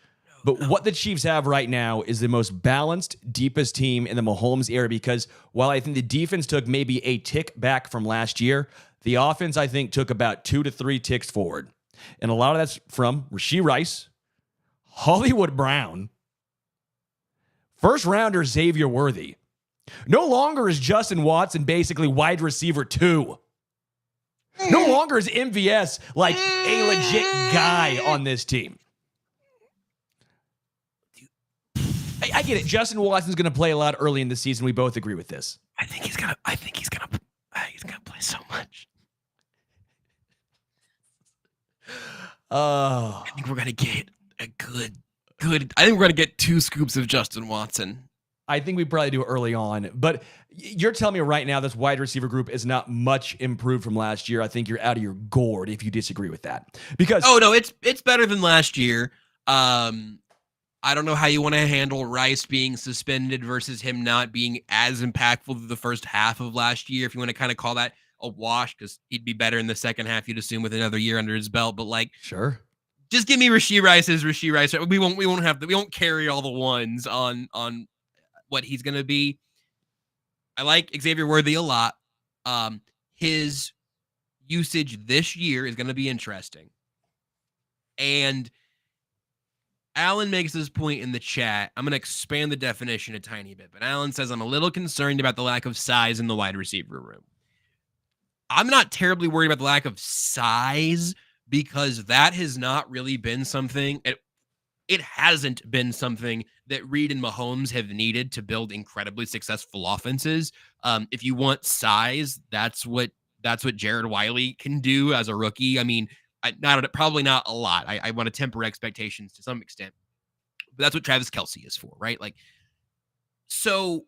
But what the Chiefs have right now is the most balanced, deepest team in the Mahomes era, because while I think the defense took maybe a tick back from last year, the offense, I think, took about 2 to 3 ticks forward. And a lot of that's from Rashee Rice, Hollywood Brown, first rounder Xavier Worthy. No longer is Justin Watson basically wide receiver 2. No longer is MVS like a legit guy on this team. I get it. Justin Watson's going to play a lot early in the season. We both agree with this. I think he's gonna play so much. I think we're gonna get a good. I think we're gonna get 2 scoops of Justin Watson. I think we probably do early on, but you're telling me right now this wide receiver group is not much improved from last year. I think you're out of your gourd if you disagree with that. Because it's better than last year. I don't know how you want to handle Rice being suspended versus him not being as impactful through the first half of last year. If you want to kind of call that a wash, because he'd be better in the second half, you'd assume, with another year under his belt. But sure, just give me Rashee Rice. We won't carry all the ones on what he's going to be. I like Xavier Worthy a lot. His usage this year is going to be interesting. And Alan makes this point in the chat. I'm going to expand the definition a tiny bit, but Alan says, I'm a little concerned about the lack of size in the wide receiver room. I'm not terribly worried about the lack of size, because that has not really been something. It hasn't been something that Reed and Mahomes have needed to build incredibly successful offenses. If you want size, that's what Jared Wiley can do as a rookie. I mean, probably not a lot. I want to temper expectations to some extent, but that's what Travis Kelce is for, right? So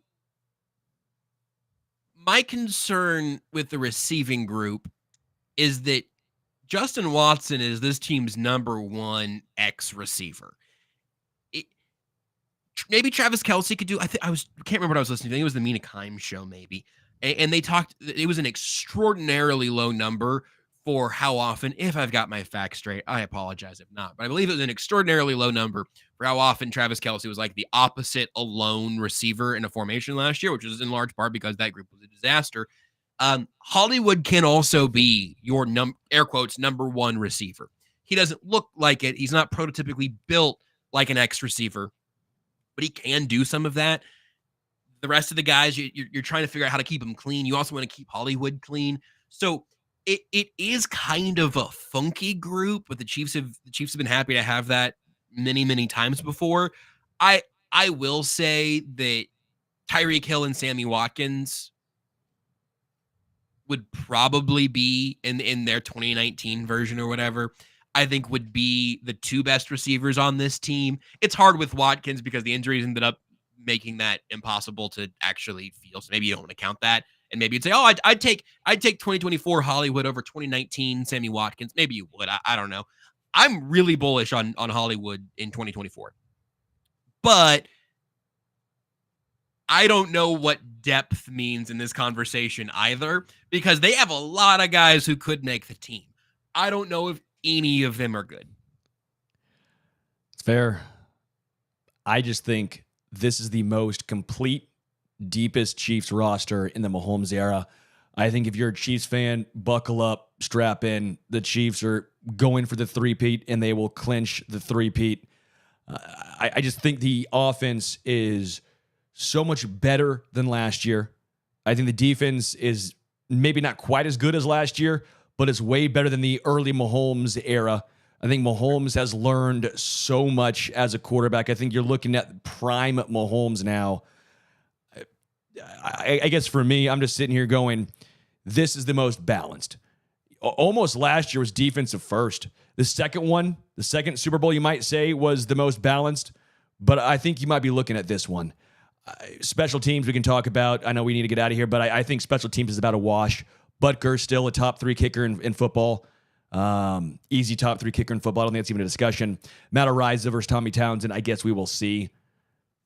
my concern with the receiving group is that Justin Watson is this team's number 1 X receiver. Maybe Travis Kelce could do. I can't remember what I was listening to. I think it was the Mina Kimes show, maybe. And they talked. It was an extraordinarily low number for how often. If I've got my facts straight, I apologize if not. But I believe it was an extraordinarily low number for how often Travis Kelce was like the opposite alone receiver in a formation last year, which was in large part because that group was a disaster. Hollywood can also be your air quotes number one receiver. He doesn't look like it. He's not prototypically built like an X receiver, but he can do some of that. The rest of the guys, you're trying to figure out how to keep them clean. You also want to keep Hollywood clean. So it is kind of a funky group, but the Chiefs have been happy to have that many times before. I will say that Tyreek Hill and Sammy Watkins would probably be in their 2019 version or whatever. I think would be the two best receivers on this team. It's hard with Watkins because the injuries ended up making that impossible to actually feel. So maybe you don't want to count that. And maybe you'd say, oh, I'd take 2024 Hollywood over 2019 Sammy Watkins. Maybe you would. I don't know. I'm really bullish on Hollywood in 2024. But I don't know what depth means in this conversation either, because they have a lot of guys who could make the team. I don't know if any of them are good. It's fair. I just think this is the most complete, deepest Chiefs roster in the Mahomes era. I think if you're a Chiefs fan, buckle up, strap in. The Chiefs are going for the three-peat, and they will clinch the three-peat. I just think the offense is so much better than last year. I think the defense is maybe not quite as good as last year, but it's way better than the early Mahomes era. I think Mahomes has learned so much as a quarterback. I think you're looking at prime Mahomes now. I guess for me, I'm just sitting here going, this is the most balanced. Almost last year was defensive first. The second Super Bowl, you might say, was the most balanced, but I think you might be looking at this one. Special teams we can talk about. I know we need to get out of here, but I think special teams is about a wash. Butker's still a top 3 kicker in football. Easy top 3 kicker in football. I don't think that's even a discussion. Matt Araiza versus Tommy Townsend, I guess we will see.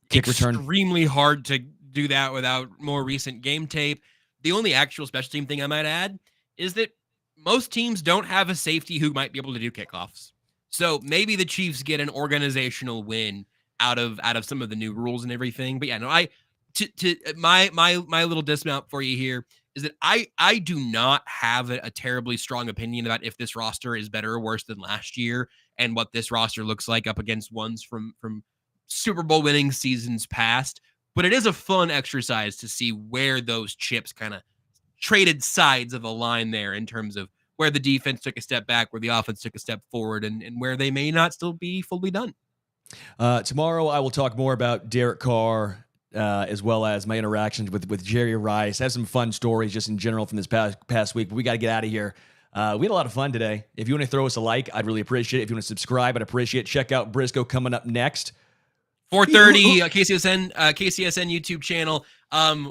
Kick return. Extremely hard to do that without more recent game tape. The only actual special team thing I might add is that most teams don't have a safety who might be able to do kickoffs. So maybe the Chiefs get an organizational win out of some of the new rules and everything. But yeah, no, my little dismount for you here is that I do not have a terribly strong opinion about if this roster is better or worse than last year and what this roster looks like up against ones from Super Bowl winning seasons past. But it is a fun exercise to see where those chips kind of traded sides of the line there in terms of where the defense took a step back, where the offense took a step forward, and where they may not still be fully done. Tomorrow, I will talk more about Derek Carr, as well as my interactions with Jerry Rice. I have some fun stories just in general from this past week, but we got to get out of here. We had a lot of fun today. If you want to throw us a like, I'd really appreciate it. If you want to subscribe, I'd appreciate it. Check out Brisco coming up next. 4:30 KCSN YouTube channel.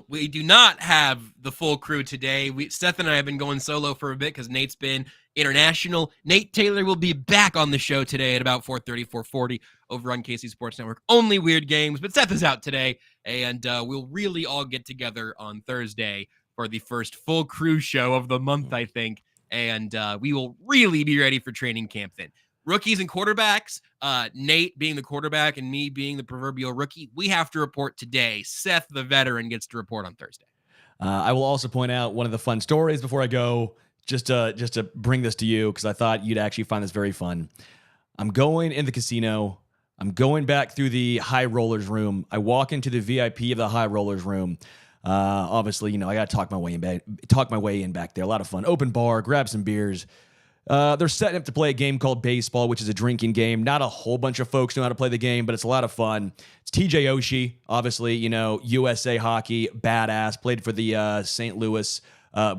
We do not have the full crew today. Seth and I have been going solo for a bit because Nate's been international. Nate Taylor will be back on the show today at about 4:40 over on KC Sports Network. Only Weird Games, but Seth is out today, and we'll really all get together on Thursday for the first full crew show of the month, I think, and we will really be ready for training camp then. Rookies and quarterbacks, Nate being the quarterback and me being the proverbial rookie, we have to report today. Seth, the veteran, gets to report on Thursday. I will also point out one of the fun stories before I go, just to bring this to you, because I thought you'd actually find this very fun. I'm going in the casino. I'm going back through the high rollers room. I walk into the VIP of the high rollers room. Obviously, I got to talk my way in back there. A lot of fun. Open bar, grab some beers. They're setting up to play a game called baseball, which is a drinking game. Not a whole bunch of folks know how to play the game, but it's a lot of fun. It's TJ Oshie, obviously, USA hockey, badass, played for the St. Louis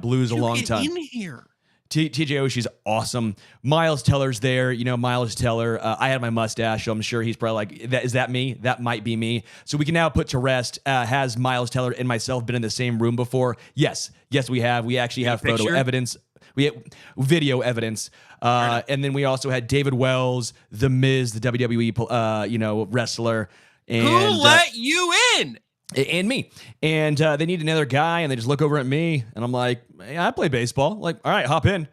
Blues a long time. In here. TJ Oshie's awesome. Miles Teller's there. Miles Teller. I had my mustache, so I'm sure he's probably like, is that me? That might be me. So we can now put to rest, has Miles Teller and myself been in the same room before? Yes, we have. We actually have photo evidence. We had video evidence. And then we also had David Wells, The Miz, the WWE, wrestler. And, who let you in? And me. And they need another guy, and they just look over at me, and I'm like, hey, I play baseball. Like, all right, hop in.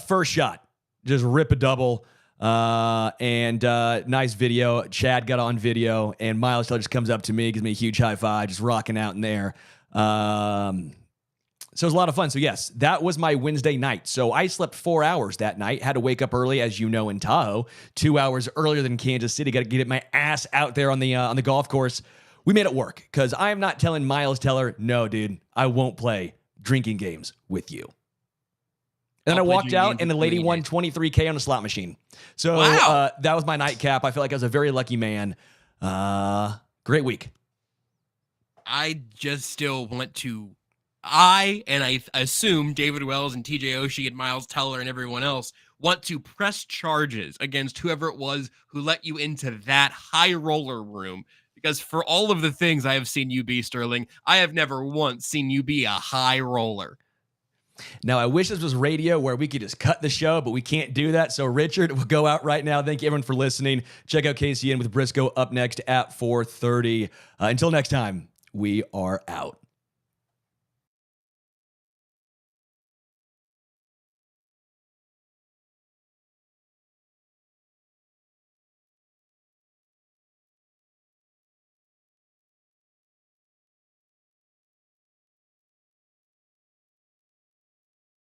First shot, just rip a double. And nice video. Chad got on video, and Miles Teller just comes up to me, gives me a huge high five, just rocking out in there. So it was a lot of fun. So yes, that was my Wednesday night. So I slept 4 hours that night. Had to wake up early, as you know, in Tahoe, 2 hours earlier than Kansas City. Got to get my ass out there on the golf course. We made it work because I am not telling Miles Teller, no, dude, I won't play drinking games with you. And then I walked out, and the lady won $23K on a slot machine. So that was my nightcap. I feel like I was a very lucky man. Great week. I just still want to. I assume David Wells and TJ Oshie and Miles Teller and everyone else want to press charges against whoever it was who let you into that high roller room. Because for all of the things I have seen you be, Sterling, I have never once seen you be a high roller. Now, I wish this was radio where we could just cut the show, but we can't do that. So, Richard, we'll go out right now. Thank you, everyone, for listening. Check out KCN with Brisco up next at 4:30. Until next time, we are out.